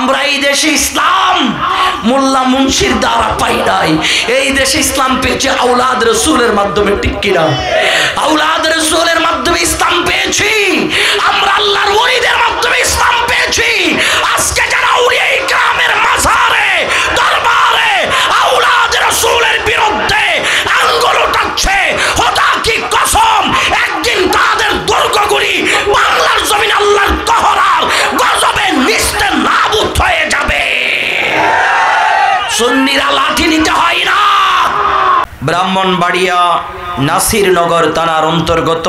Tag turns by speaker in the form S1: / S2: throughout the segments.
S1: আমরা এই দেশে ইসলাম মোল্লা মুন্সির দ্বারা পাই নাই, এই দেশে ইসলাম পেয়েছে আওলাদ রাসূলের মাধ্যমে। ঠিক কিনা? আওলাদ রাসূলের মাধ্যমে ইসলাম পেয়েছি আমরা, আল্লাহর ওলিদের মাধ্যমে ইসলাম পেয়েছি। আজকে যারা আউলিয়া ইকরামের মাজারে দরবারে আওলাদ রাসূলের বিরুদ্ধে আঙ্গুল উঠাচ্ছে, খোদা কি কসম একদিন তাদের দুর্গগুলি বাংলার জমিন আল্লাহর কহরার গজবে নিস্তে নাবুদ হয়ে যাবে। সুন্নিরা লাঠি নিতে হয় না। ব্রাহ্মণবাড়িয়া নাসিরনগর থানার অন্তর্গত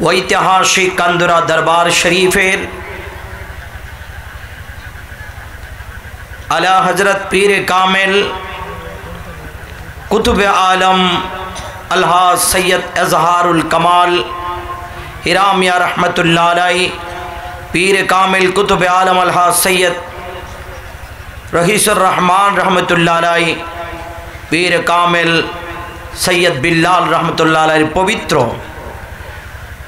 S1: ঐতিহাসিক কান্দুরা দরবার শরীফের আলা হযরত পীর কামেল কুতুবে আলম আলহাজ সৈয়দ এজহারুল কামাল হিরামিয়া রহমতুল্লাহ আলাইহি, পীর কামেল কুতুবে আলম আলহাজ সৈয়দ রহিসুর রহমান রহমতুল্লাহ আলাইহি, পীর কামেল সৈয়দ বিল্লাল রহমতুল্লাহ আলাইহির পবিত্র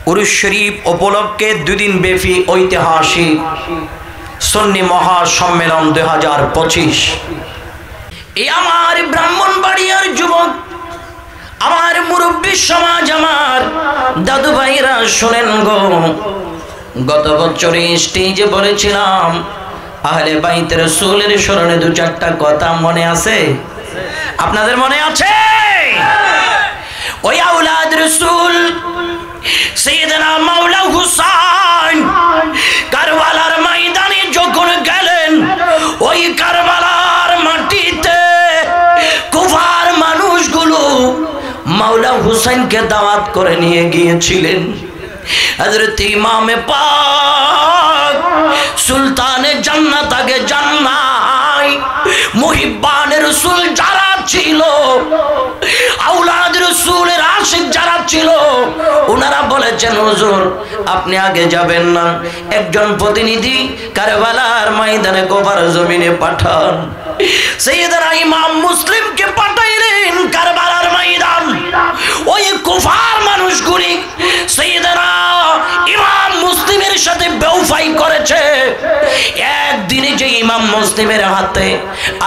S1: উরুস শরীফ উপলক্ষে দুদিন ব্যাপী ঐতিহাসিক সুন্নি মহাসম্মেলন 2025। এই আমার ব্রাহ্মণবাড়িয়ার যুবক, আমার মুরব্বী সমাজ, আমার দাদু ভাইরা শোনেন গো, গত বছর স্টেজে বলেছিলাম আহলে বাইতের রাসূলের স্মরণে দু চারটা কথা মনে আছে? আপনাদের মনে আছে? ওই আওলাদ রাসূল সাইয়েদনা মাওলা হুসাইন কারবালার ময়দানে যখন গেলেন, ওই কারবালার মাটিতে কুফার মানুষগুলো মাওলা হুসাইনকে দাওয়াত করে নিয়ে গিয়েছিলেন। হযরত ইমামে পাক সুলতানে জান্নাত আগে জান্নাই মুহিব্বানে রাসূল যারা ছিল, আওলাদ রাসূলের আশিক যারা ছিল, ওনারা বলেছেন হুজুর আপনি আগে যাবেন না, একজন প্রতিনিধি কারবালার ময়দানে গোবার জমিনে পাঠান। সাইয়েদনা ইমাম মুসলিমকে পাঠাইলেন কারবালার ময়দান। ওই কুফার মানুষগুলি সাইয়েদনা ইমাম মুসলিমের সাথে বেউফাই করেছে। একদিনে যে ইমাম মুসলিমের হাতে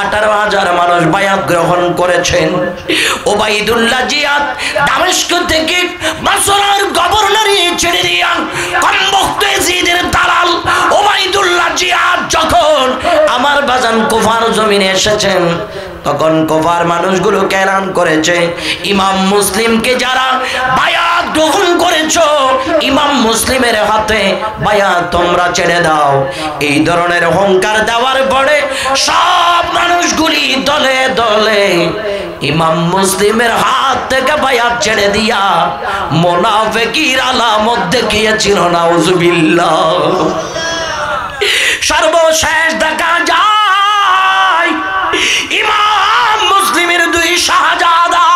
S1: 18,000 মানুষ বায়াত গ্রহণ করেছেন। ওবাইদুল্লাহ জিয়াদ দামেস্ক থেকে বসরার গভর্নরি ছেড়ে দিয়ান কমবক্ত ইয়াজিদের দালাল ওবাইদুল্লাহ জিয়াদ যখন আমার বাজান কুফার জমিনে এসেছেন, তখন কুফার মানুষগুলো এলান করেছে ইমাম মুসলিমকে যারা বায়াত গ্রহণ করেছো, ইমাম মুসলিমের হাতে বায়াত তোমরা ছেড়ে দাও। এই ধরনের অহংকার দেওয়ার পরে সব মানুষগুলি দলে দলে ইমাম মুসলিমের হাত থেকে বায়াত ছেড়ে দিয়া মুনাফিকের আলামত দেখিয়েছিল। নাউজুবিল্লাহ। সর্বশেষ দেখা যায় ইমাম মুসলিমের 2 শাহজাদা,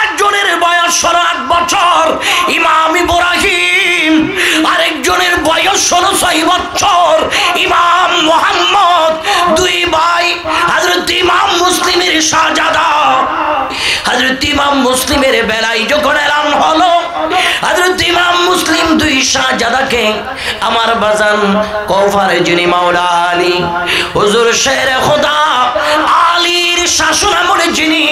S1: একজনের বয়স 8 বছর ইমাম ইব্রাহিম, আরেকজনের বয়স 16 বছর ইমাম মুহাম্মদ। 2 ভাই হযরত ইমাম মুসলিমের শাহজাদা। হযরত ইমাম মুসলিমের বেলায় যখন এলান হলো, হযরত ইমাম মুসলিম 2 শাহজাদাকে আমার বাজান কওফারে যিনি মাওলা আলী হুজুর শেরে খোদা আলীর শাসন আমলে যিনি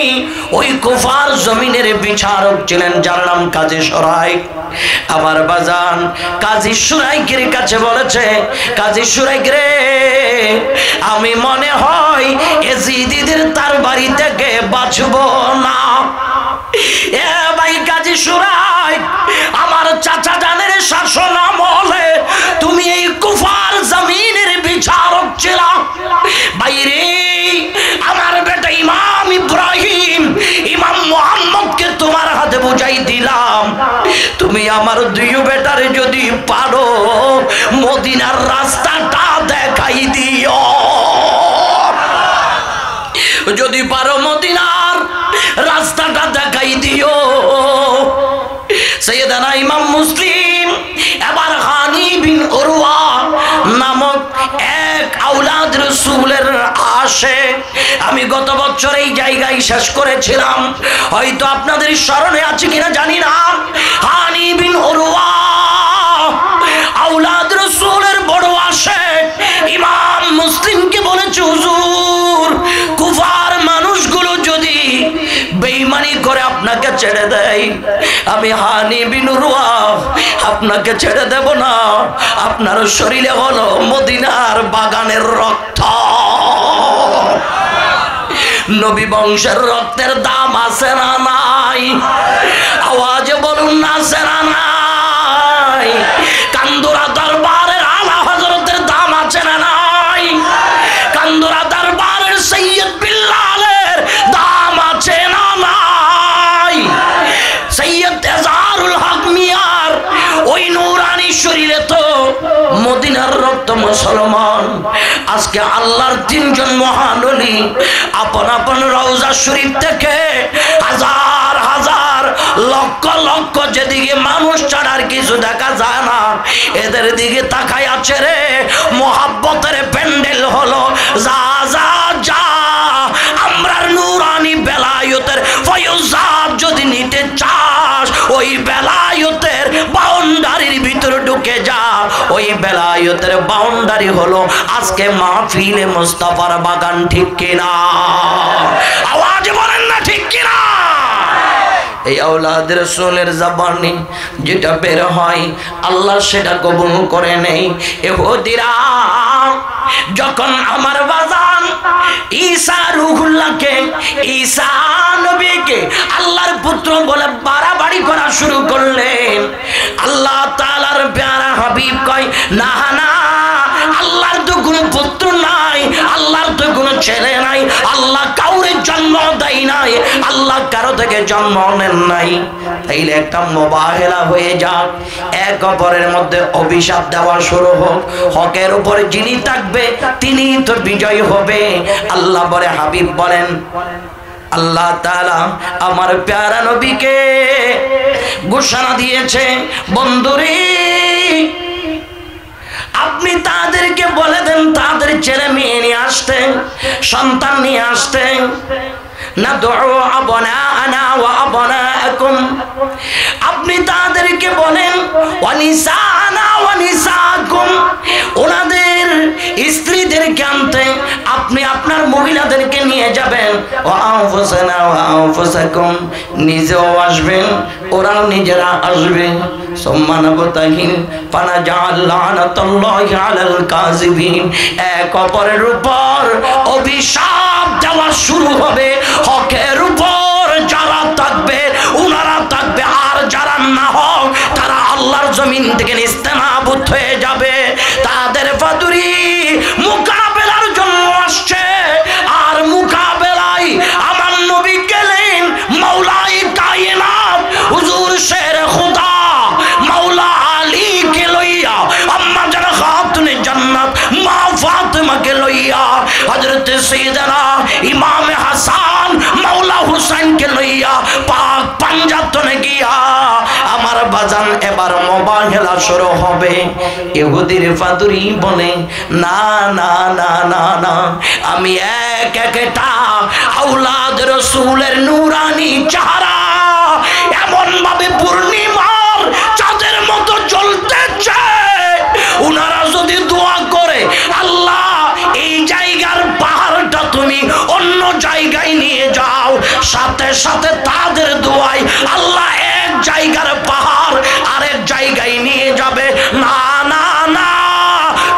S1: ওই কুফার জমিনের বিচারক ছিলেন, যার নাম কাজী সুরাইক, আমার বাজান কাজী সুরাইকের কাছে বলেছে, কাজী সুরাইক রে, আমি মনে হয় এজিদিদের তার বাড়ি থেকে বাঁচব না। এ ভাই কাজী সুরাইক, আমার চাচা জানের শাসন আমলে তুমি এই কুফার জমিনের বিচারক ছিলা। বাইরে আমার বেটা ইমাম ইব্রাহিম, ইমাম মুহাম্মদকে তোমার হাতে বুঝাই দিলাম, তুমি আমার 2 বেটারে যদি পারো মদিনার রাস্তাটা দেখাই দিও, যদি পারো মদিনার রাস্তাটা দেখাই দিও। সাইয়েদনা ইমাম মুসলিম এবার হানি বিন উরওয়া নামক এক আওলাদ রাসূলের আশিক, আমি গত বছর এই জায়গায় শেষ করেছিলাম, হয়তো আপনাদের স্মরণে আছে কিনা জানি না। হানি বিন উরওয়া আওলাদ রাসূলের বড় আশিক দেয়, আমি হানি বিন উরওয়া আপনাকে ছেড়ে দেব না। আপনার শরীরে হলো মদিনার বাগানের রক্ত। নবী বংশের রক্তের দাম আছে না নাই? আওয়াজে বলুন না, আছে না নাই? কান্দুরা দরবারের আলা হযরতের দাম আছে না নাই? কান্দুরা দরবারের সৈয়দ বিল্লালের দাম আছে না নাই? সৈয়দ এজারুল হক মিয়ার ওই নূরানি শরীরে তো মদিনার রক্ত। মুসলমান, আজকে আল্লাহর তিনজন মহান ওলি আপন আপন রওজা শরীফ থেকে হাজার হাজার লক্ষ লক্ষ যেদিকে মানুষ ছাড়ার কিছু দেখা যায় না, এদের দিকে তাকাই আছে রে। মোহাব্বতের প্যান্ডেল হলো যা যা যা। আমরার নূরানি বেলায়েতের ফয়জাত যদি নিতে চাস, ওই বেলায়েতের বাউন্ডারির ভিতরে ঢুকে যা। ওই বেলায়েতের বাউন্ডারি হলো আজকে মাহফিলে মুস্তাফার বাগান, ঠিক কিনা? আওয়াজ বলেন না, ঠিক কিনা? এই আওলাদ রাসূলের জবানে যেটা বের হয় আল্লাহ সেটা কবুল করে নেই। ইহুদিরা যখন আমার বাজান ঈসা রূহুল্লাহকে, ঈসা নবীকে আল্লাহর পুত্র বলে বাড়াবাড়ি করা শুরু করলেন, আল্লাহ তাআলার প্যারা হাবিব কয়, না না, আল্লাহর তো কোনো পুত্র নাই, আল্লাহর তো কোনো ছেলে নাই, আল্লাহ কাউরে জন্ম দেয় নাই, আল্লাহ কারো থেকে জন্ম নেন নাই। তাইলে একটা মোবাহেলা হয়ে যাক, এক অপরের মধ্যে অভিশাপ দেওয়া শুরু হোক। হকের উপরে যিনি থাকবে তিনি তো বিজয় হবে। আল্লাহ বলে, হাবিব বলেন, আল্লাহ তাআলা আমার প্যারা নবীকে ঘোষণা দিয়েছে, বন্ধুরে আপনি তাদেরকে বলে দেন তাদের ছেলে মেয়ে নিয়ে আসতে, সন্তান নিয়ে আসতে। নাদউ আবনাআনা ওয়া আবনাআকুম, আপনি তাদেরকে বলেন ওয়ানিসানা ওয়া নিসাকুম, ওনাদের স্ত্রীদেরকে আনতে, আপনি আপনার মহিলাদেরকে নিয়ে যাবেন। ওয়া আনফুসানা ওয়া আনফুসাকুম, নিজেও আসবেন, ওরাও নিজেরা আসবে। সুম্মা নাবতাহিল ফানাজআল লানাতাল্লাহি আলাল কাযিবিন, এক অপরের উপর অভিশাপ দেওয়া শুরু হবে। হকের উপর যারা থাকবে ওনারা থাকবে, আর যারা না হোক তারা আল্লাহর জমিন থেকে নিস্তেনাবুদ হয়ে যাবে। তাদের ফাদুরি মোকাবেলার জন্য আসছে, আর মোকাবেলায় আমার নবী গেলেন মাওলাই কায়নাত হুজুর শের খুদা মাওলা আলী কে লইয়া, আম্মা যারা খাতুনে জান্নাত মা ফাতেমাকে লইয়া, হযরত সাইয়েদনা ইমাম হাসান মাওলা হুসাইনকে লইয়া পাক পাঞ্জাতনে গিয়া আমার বাজান এবার মোবাহেলা শুরু হবে। ইহুদির ফাদুরি বলে, না না না না না, আমি এক একটা আওলাদ রাসূলের নূরানি চেহারা এমন ভাবে পূর্ণিমার চাঁদের মতো জ্বলতেছে, উনারা যদি দোয়া করে, আল্লাহ এই জায়গার পাহাড়টা তুমি অন্য জায়গায় নিয়ে যাও, সাথে সাথে তাদের দোয়ায় আল্লাহ এক জায়গার পাহাড় আরেক জায়গায় নিয়ে যাবে। না না না,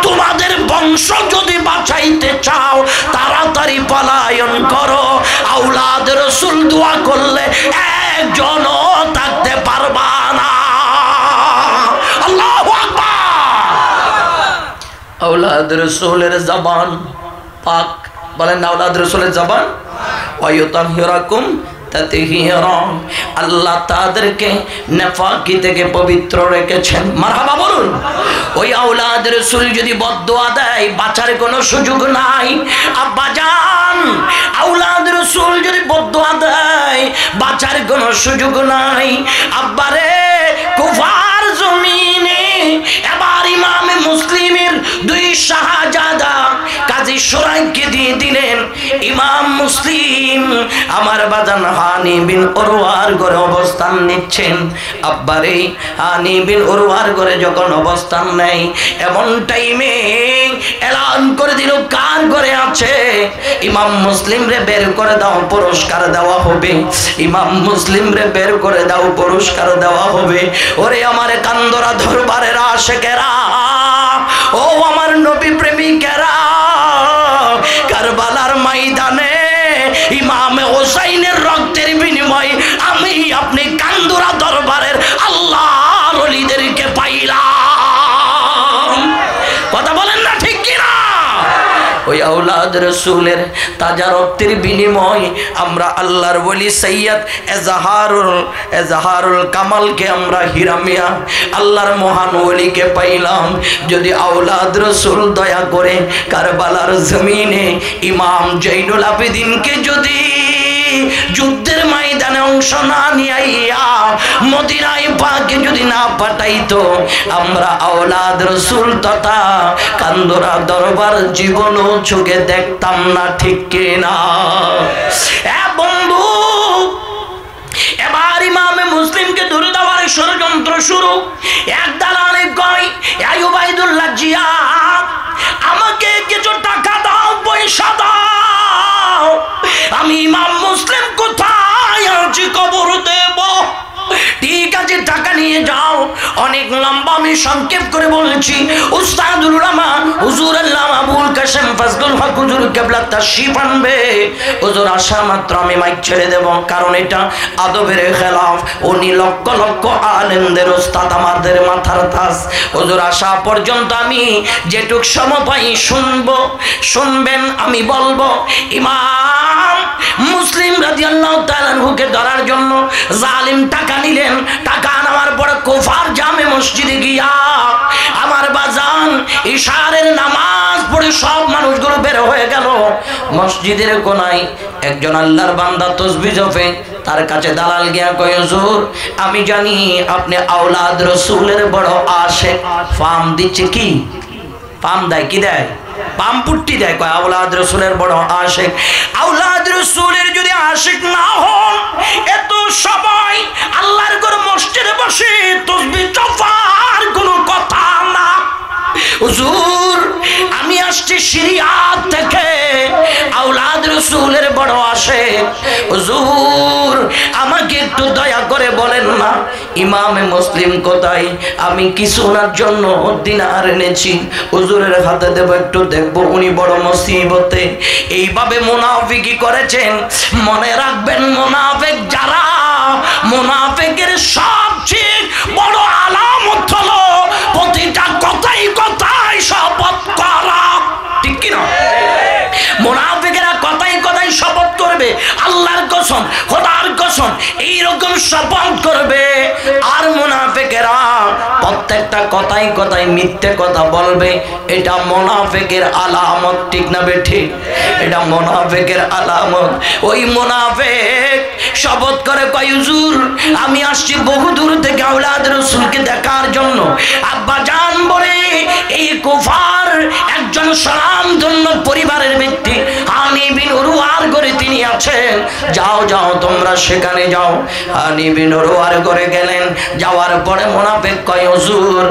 S1: তোমাদের বংশ যদি বাঁচাইতে চাও তাড়াতাড়ি পলায়ন করো। আওলাদ রাসূল দোয়া করলে একজনও থাকতে পারবা না। আল্লাহু আকবার। আওলাদ রাসূলের জবান পাক, বলেন আওলাদ রাসূলের জবান, ওয়ায়ুতাহিরাকুম তাতহীরা, আল্লাহ তাদেরকে নেফাকি থেকে পবিত্র রেখেছেন। মারহাবা বলুন। ওই আওলাদ রাসূল যদি বদদুয়া দেয় বাঁচার কোনো সুযোগ নাই। আব্বাজান, আওলাদ রাসূল যদি বদদুয়া দেয় বাঁচার কোনো সুযোগ নাই। আব্বারে কুফার জমিনে এবার ইমামে মুসলিমের দুই শাহজাদা কাজী সুরাইকে দিয়ে দিলেন। ইমাম মুসলিম আমার বাজান হানি বিন উরওয়ার ঘরে অবস্থান নিচ্ছেন। আব্বারে হানি বিন উরওয়ার ঘরে যখন অবস্থান নেয়, এমন টাইমে এলান করে দিল, কার ঘরে আছে, ইমাম মুসলিম রে বের করে দাও, পুরস্কার দেওয়া হবে। ইমাম মুসলিম রে বের করে দাও, পুরস্কার দেওয়া হবে। ওরে আমার কান্দরা দরবারের আশিকেরা, ও আমার নবী প্রেমিকেরা, কারবালার ময়দানে ইমাম হোসাইনের রক্তের বিনিময়ে আমি আপনি কান্দরা দরবারের আল্লাহর ওলিদেরকে পাইলাম। কথা বলেন না ঠিক কিনা? ওই আওলাদ রাসূলের তাজা রক্তের বিনিময়ে আমরা আল্লাহর ওলি সৈয়দ এজাহারুল কামালকে আমরা হীরা মিয়া আল্লাহর মহান ওলিকে পাইলাম। যদি আওলাদ রাসূল দয়া করে কারবালার জমিনে ইমাম জৈনুল আবেদিনকে যদি যুদ্ধের ময়দানে অংশ না নিয়া মদিনায় পাকে যদি না পাঠাইতো, আমরা আওলাদ রাসূল তথা কান্দরা দরবার জীবনও চোখে দেখতাম না, ঠিক কিনা? বন্ধু, এবার ইমামে মুসলিমকে ধরে দেওয়ার ষড়যন্ত্র শুরু। এক দালালে কয়, এই উবাইদুল্লাহ জিয়াদ, আমাকে কিছু টাকা দাও, পয়সা দাও, আমি ইমাম মুসলিম কোথায় আছি কবর দেব। ঠিক আছে, টাকা নিয়ে যাও। অনেক লম্বা, আমি সংক্ষেপ করে বলছি। উস্তাদুল উলামা হুজুর আল্লামা আবুল কাসেম ফজলুল হক হুজুর কিবলা তাশরীফ আনবে। হুজুর আসা মাত্র আমি মাইক ছেড়ে দেব, কারণ এটা আদবের খেলাফ। উনি লক্ষ লক্ষ আলেমদের ওস্তাদ, আমাদের মাথার তাজ। হুজুর আসা পর্যন্ত আমি যেটুক সময় পাই শুনবেন। আমি বলবো, ইমাম মুসলিম রাদিয়াল্লাহু তাআলা আনহুকে ধরার জন্য জালিম টাকা নিলেন। টাকা নেওয়ার পরে কুফার জামে মসজিদে গিয়া আমার বাজান ইশারের নামাজ পড়ে সব মানুষগুলো বের হয়ে গেল। মসজিদের কোনায় একজন আল্লাহর বান্দা তাসবিহ জপে, তার কাছে দালাল গিয়া কয়, হুজুর আমি জানি আপনি আওলাদ রাসূলের বড় আশিক। ফাম দিচ্ছে কি? পাম দেয়, কি দেয়? পাম পুট্টি দেয়। কয় আওলাদ রাসূলের বড় আশিক। আওলাদ রাসূলের যদি আশিক না হন, এত সময় আল্লাহর ঘর মসজিদে বসে তাসবিহ জপার কোনো কথা না। হুজুর আমি আসছি সিরিয়াত থেকে, আওলাদ রাসূলের বড় আশিক। হুজুর আমাকে একটু দয়া করে বলেন না, ইমামে মুসলিম কোথায়? আমি কিছু ওনার জন্য দিনার এনেছি, হুজুরের হাতে দেব, একটু দেখবো উনি বড় মুসিবতে। এইভাবে মুনাফিকি করেছেন। মনে রাখবেন, মুনাফিক যারা, মুনাফিকের সবচেয়ে বড় আলামত হলো প্রতিটা কথাই কথাই শপথ করা, ঠিক কিনা? মুনাফিকেরা কথাই কথাই শপথ করবে, আল্লাহর কসম, খোদার কসম, এইরকম শপথ করবে। আর মুনাফিকেরা প্রত্যেকটা কথাই কথাই মিথ্যে কথা বলবে। এটা মুনাফিকের আলামত, ঠিক না বেঠিক? এটা মুনাফিকের আলামত। ওই মুনাফিক শপথ করে কয়, হুজুর আমি আসছি বহু দূর থেকে আওলাদ রাসূলকে দেখার জন্য। আব্বা জান বলে এই কুফার একজন স্বনামধন্য পরিবারের ব্যক্তি হানি বিন উরওয়ার ঘরে তিনি আছেন। যাও যাও তোমরা সেখানে যাও। হানি বিন উরওয়ার ঘরে গেলেন। যাওয়ার পরে মুনাফিক কয়, হুজুর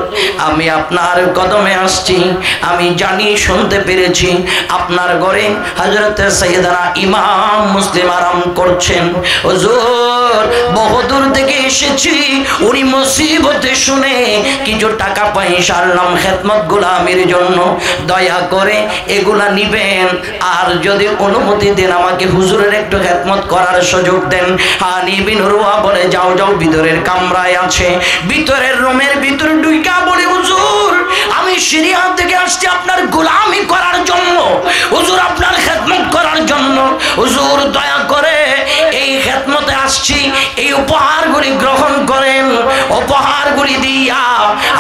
S1: আমি আপনার কদমে আসছি, আমি জানি, শুনতে পেরেছি আপনার ঘরে হযরত সাইয়েদনা ইমাম মুসলিম আরাম করছেন। হুজুর বহুদূর থেকে এসেছি, উনি মুসিবতে শুনে কিছু টাকা পয়সা আনলাম খেদমত গোলামির জন্য, দয়া করে এগুলা নিবেন। আর যদি অনুমতি দেন আমাকে হুজুরের একটু খেদমত করার সুযোগ দেন। হানি বিন উরওয়া বলে, যাও যাও, ভিতরের কামরায় আছে। ভিতরের রুমের ভিতরে ঢুইকা বলে, হুজুর আমি সিরিয়া থেকে আসছি আপনার গোলামি করার জন্য, হুজুর আপনার খেদমত করার জন্য। হুজুর দয়া করে এই খেদমতে আসছি, এই উপহারগুলি গ্রহণ করেন। উপহারগুলি দিয়া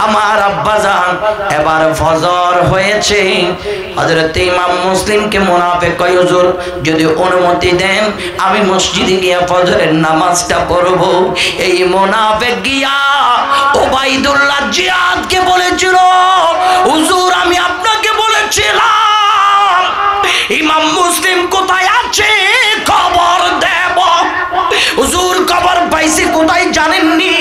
S1: আমার আব্বাজান এবার ফজর হয়েছে। হযরত ইমাম মুসলিমকে মুনাফিক কয়, হুজুর যদি অনুমতি দেন আমি মসজিদে গিয়ে ফজরের নামাজটা পড়ব। এই মুনাফিক গিয়া উবাইদুল্লাহ জিয়াদকে বলেছিল, হুজুর আমি আপনাকে বলেছিলাম ইমাম মুসলিম কোথায় আছে খবর দেব। হুজুর খবর পাইছি কোথায় জানেননি?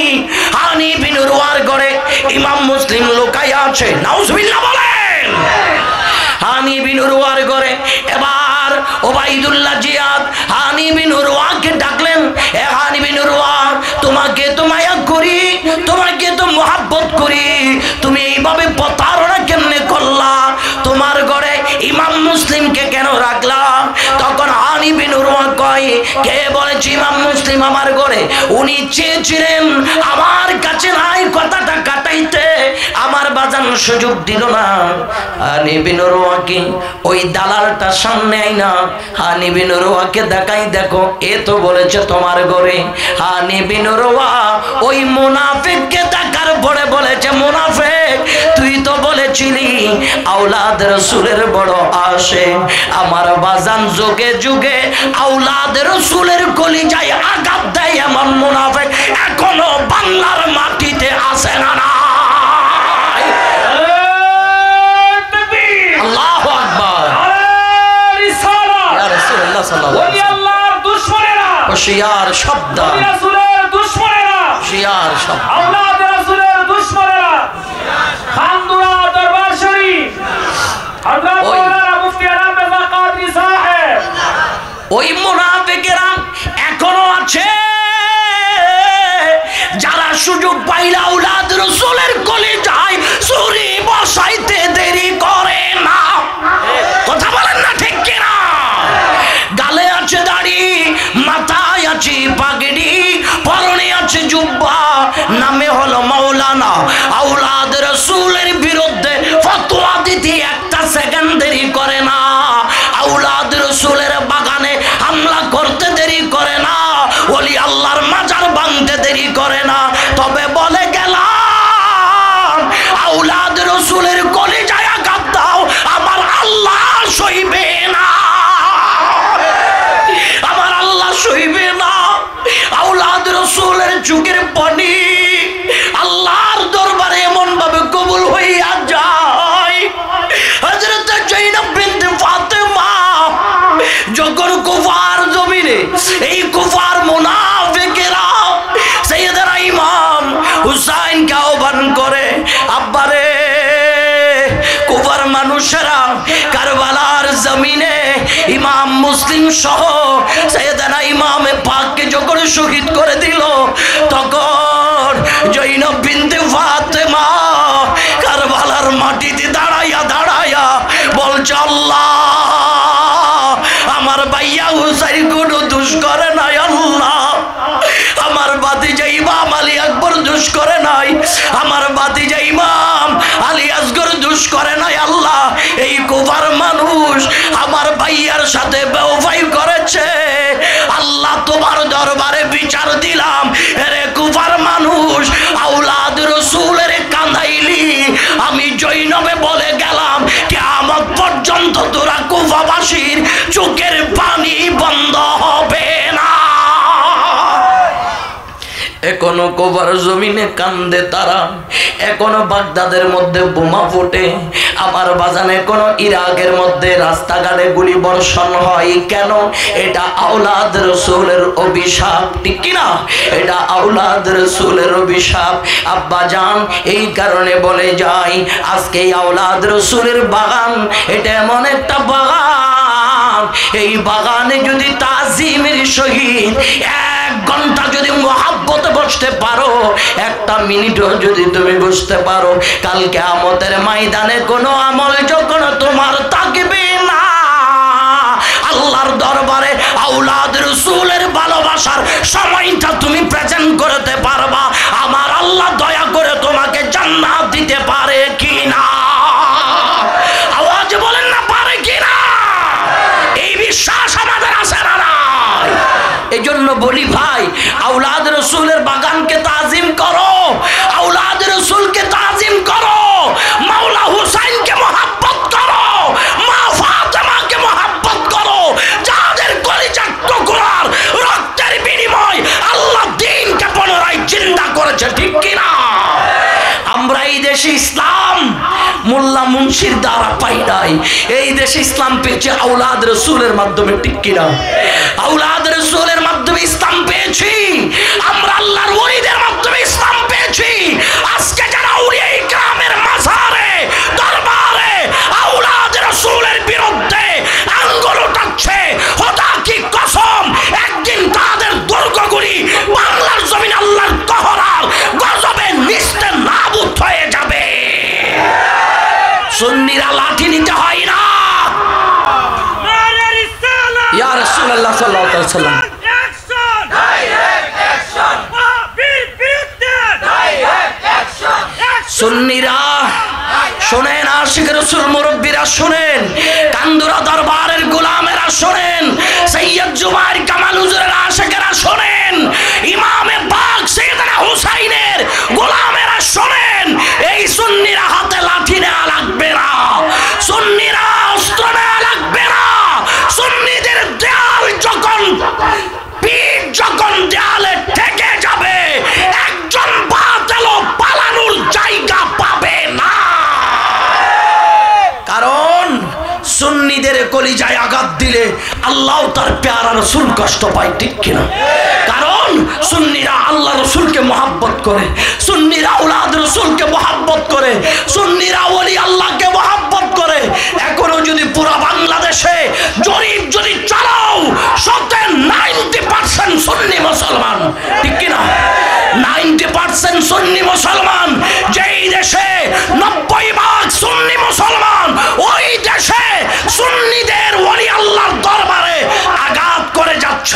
S1: হানি বিন উরওয়ার ঘরে ইমাম মুসলিম লুকায়া আছে। নাউজুবিল্লাহ বলেন। হানি বিন উরওয়ার ঘরে এবার ওবাইদুল্লাহ জিয়াদ হানি বিন উরওয়াকে ডাকলেন, এ হানি বিন উরওয়া, তোমাকে তো মায়া করি, তোমাকে তো মোহাব্বত করি, তুমি এইভাবে প্রতারণা কেমনে করলা? তোমার ঘরে ইমাম মুসলিমকে কেন রাখলা? তখন হানি বিন উরওয়া কয়, কে বলেছে ইমাম মুসলিম আমার ঘরে? উনি চেয়েছিলেন আমার কাছে নাই কথাটা কাটাইতে, আমার বাজান সুযোগ দিল না। হানি বিন উরওয়াকে ওই দালালটা সামনে আইনা হানি বিন উরওয়াকে দেখাই, দেখো এ তো বলেছে তোমার ঘরে। হানি বিন উরওয়া ওই মুনাফিককে দেখার পরে বলেছে, মুনাফিক তুই তো বলেছিলি আওলাদ রাসূলের বড় আসে, আমার বাজান যুগে যুগে আওলাদ রাসূলের কলিজায় আঘাত দেয় এমন মুনাফিক এখনো বাংলার মাটিতে আছে না? আল্লাহু আকবার। ইয়া রাসূলুল্লাহ সাল্লাল্লাহু আলাইহি ওয়াসাল্লাম, আল্লাহর দুশমনেরা হুশিয়ার শব্দ, রাসূলের দুশমনেরা হুশিয়ার শব্দ, আওলাদ রাসূলের দুশমনেরা খানদুরা দরবার শরীফ হযরত মাওলানা মুফতি আনাম রাজা কাদরি সাহেব, ওই মুনাফিকেরা এখনো আছে যারা সুযোগ পাইলে আওলাদ রাসূলের কলিজায় ছুরি বসাইতে দেরি করে না। কথা বলেন না ঠিক কিনা? গালে আছে দাড়ি, মাথায় আছে পাগড়ি, পরনে আছে জুব্বা, নামে হলো মাওলানা, আওলাদ রাসূলের বিরুদ্ধে ফতোয়া দিতে একটা সেকেন্ড দেরি করে না, আওলাদ রাসূলের বাগানে হামলা করতে দেরি করে না, ওলি আল্লাহর মাজার ভাঙতে দেরি করে না। তবে বলে গেলাম আওলাদ রাসূলের কলিজায় আঘাত দাও, আমার আল্লাহ সইবে না, আমার আল্লাহ সইবে না। আওলাদ রাসূলের চোখের পানি আল্লাহর দরবারে এমন ভাবে কবুল হইয়া যায়। হযরত যায়েনব বিনতে ফাতেমা যখন কুফার জমিনে এই কুফার মুনাফিকেরা সাইয়েদনা ইমাম হুসাইনকে আহ্বান করে, আব্বারে কুফার মানুষেরা কারবালার জমিনে ইমাম মুসলিম সহ সাইয়েদনা ইমামে পাককে যখন শহীদ করে দিল, তখন যায়েনব বিনতে ফাতেমা কারবালার মাটিতে দাঁড়াইয়া দাঁড়াইয়া বলছে, আল্লাহ আমার ভাইয়া হুসাইন কোনো দোষ করে নাই, আল্লাহ আমার ভাতিজা ইমাম আলী আকবর দোষ করে নাই, আমার ভাতিজা ইমাম আলী আসগর দোষ করে নাই, আল্লাহ এই কুফার মানুষ আমার ভাইয়ার সাথে বেওফাই করেছে, আল্লাহ তোমার দরবারে বিচার দিলাম। এরে কুফার মানুষ আওলাদ রাসূলের কাঁদাইলি, আমি যায়েনবে বলে গেলাম কিয়ামত পর্যন্ত তোরা কুফাবাসীর চোখের পানি বন্ধ হবে না। এখনো কুফার জমিনে কান্দে তারা, এখনো বাগদাদের মধ্যে বোমা ফোটে, আমার বাজান এখনো ইরাকের মধ্যে রাস্তাঘাটে গুলি বর্ষণ হয়। কেন? এটা আওলাদ রাসূলের অভিশাপ, ঠিক কিনা? এটা আওলাদ রাসূলের অভিশাপ। আব্বা জান এই কারণে বলে যাই, আজকে আওলাদ রাসূলের বাগান এটা এমন একটা বাগান, এই বাগানে যদি তাজিমের সহিত 1 ঘন্টা যদি মুহাব্বতে বসতে পারো, 1টা মিনিটও যদি তুমি বসতে পারো, কাল কিয়ামতের ময়দানে কোনো আমল যখন তোমার থাকবে না, আল্লাহর দরবারে আওলাদ রাসূলের ভালোবাসার সময়টা তুমি প্রেজেন্ট করতে পারবা, আমার আল্লাহ দয়া করে তোমাকে জান্নাত দিতে পারে কিনা? আওয়াজ বলেন না, পারে কিনা? এই বিশ্বাস আমাদের আছে না? এই জন্য বলি ভাই, আওলাদ রাসূলের বাগানকে তাজিম করো, আওলাদ রাসূলকে তাজিম করো, মাওলা হুসাইনকে মহব্বত করো, মা ফাতেমাকে মহব্বত করো, যাদের কলিজার টুকরার রক্তের বিনিময় আল্লাহ দ্বীনকে পুনরায় জিন্দা করেছে, ঠিক কিনা? আমরা এই দেশে ইসলাম মোল্লা মুন্সির দ্বারা পাই নাই, এই দেশে ইসলাম পেয়েছে আওলাদ রাসূলের মাধ্যমে, ঠিক কিনা? আওলাদ রাসূলের মাধ্যমে ইসলাম পেয়েছি আমরা, আল্লাহর ওলিদের মাধ্যমে ইসলাম পেয়েছি। আজকে যারা আউলিয়া ইকরামের মাজারে দরবারে আওলাদ রাসূল সাল্লাল্লাহু আলাইহি ওয়াসাল্লাম। সুন্নিরা শোনেন, আশিক রাসূল মুরব্বীরা শোনেন, কান্দুরা দরবারের গোলামেরা শোনেন, সৈয়দ জুবাইর কামাল হুজুরের আশিকেরা শোনেন, ইমামে পাক সাইয়েদনা হুসাইনের গোলামেরা শোনেন। এই সুন্নিরা হাতে লাঠি নেওয়া লাগবে না, সুন্নিরা অস্ত্র নেওয়া লাগবে না। সুন্নিদের দেয়াল যখন পিঠ যখন দেয়ালে ঠেকে যাবে, একজন বাতিল পালানোর জায়গা পাবে না। কারণ সুন্নিদের কলিজায় আঘাত দিলে আল্লাহ তার প্যারা রাসূল কষ্ট পায়, ঠিক কিনা? কারণ সুন্নিরা আল্লাহ রাসূলকে মহব্বত করে, সুন্নিরা আওলাদ রাসূলকে মহব্বত করে, সুন্নিরা ওলি আল্লাহকে মহব্বত করে। এখনো যদি পুরো বাংলাদেশে জরিপ যদি চালাও, 90% সুন্নি মুসলমান, ঠিক কিনা? 90% সুন্নি মুসলমান। যেই দেশে 90% সুন্নি মুসলমান, ওই দেশে সুন্নিদের ওলি আল্লাহর দরবারে আঘাত করে যাচ্ছ।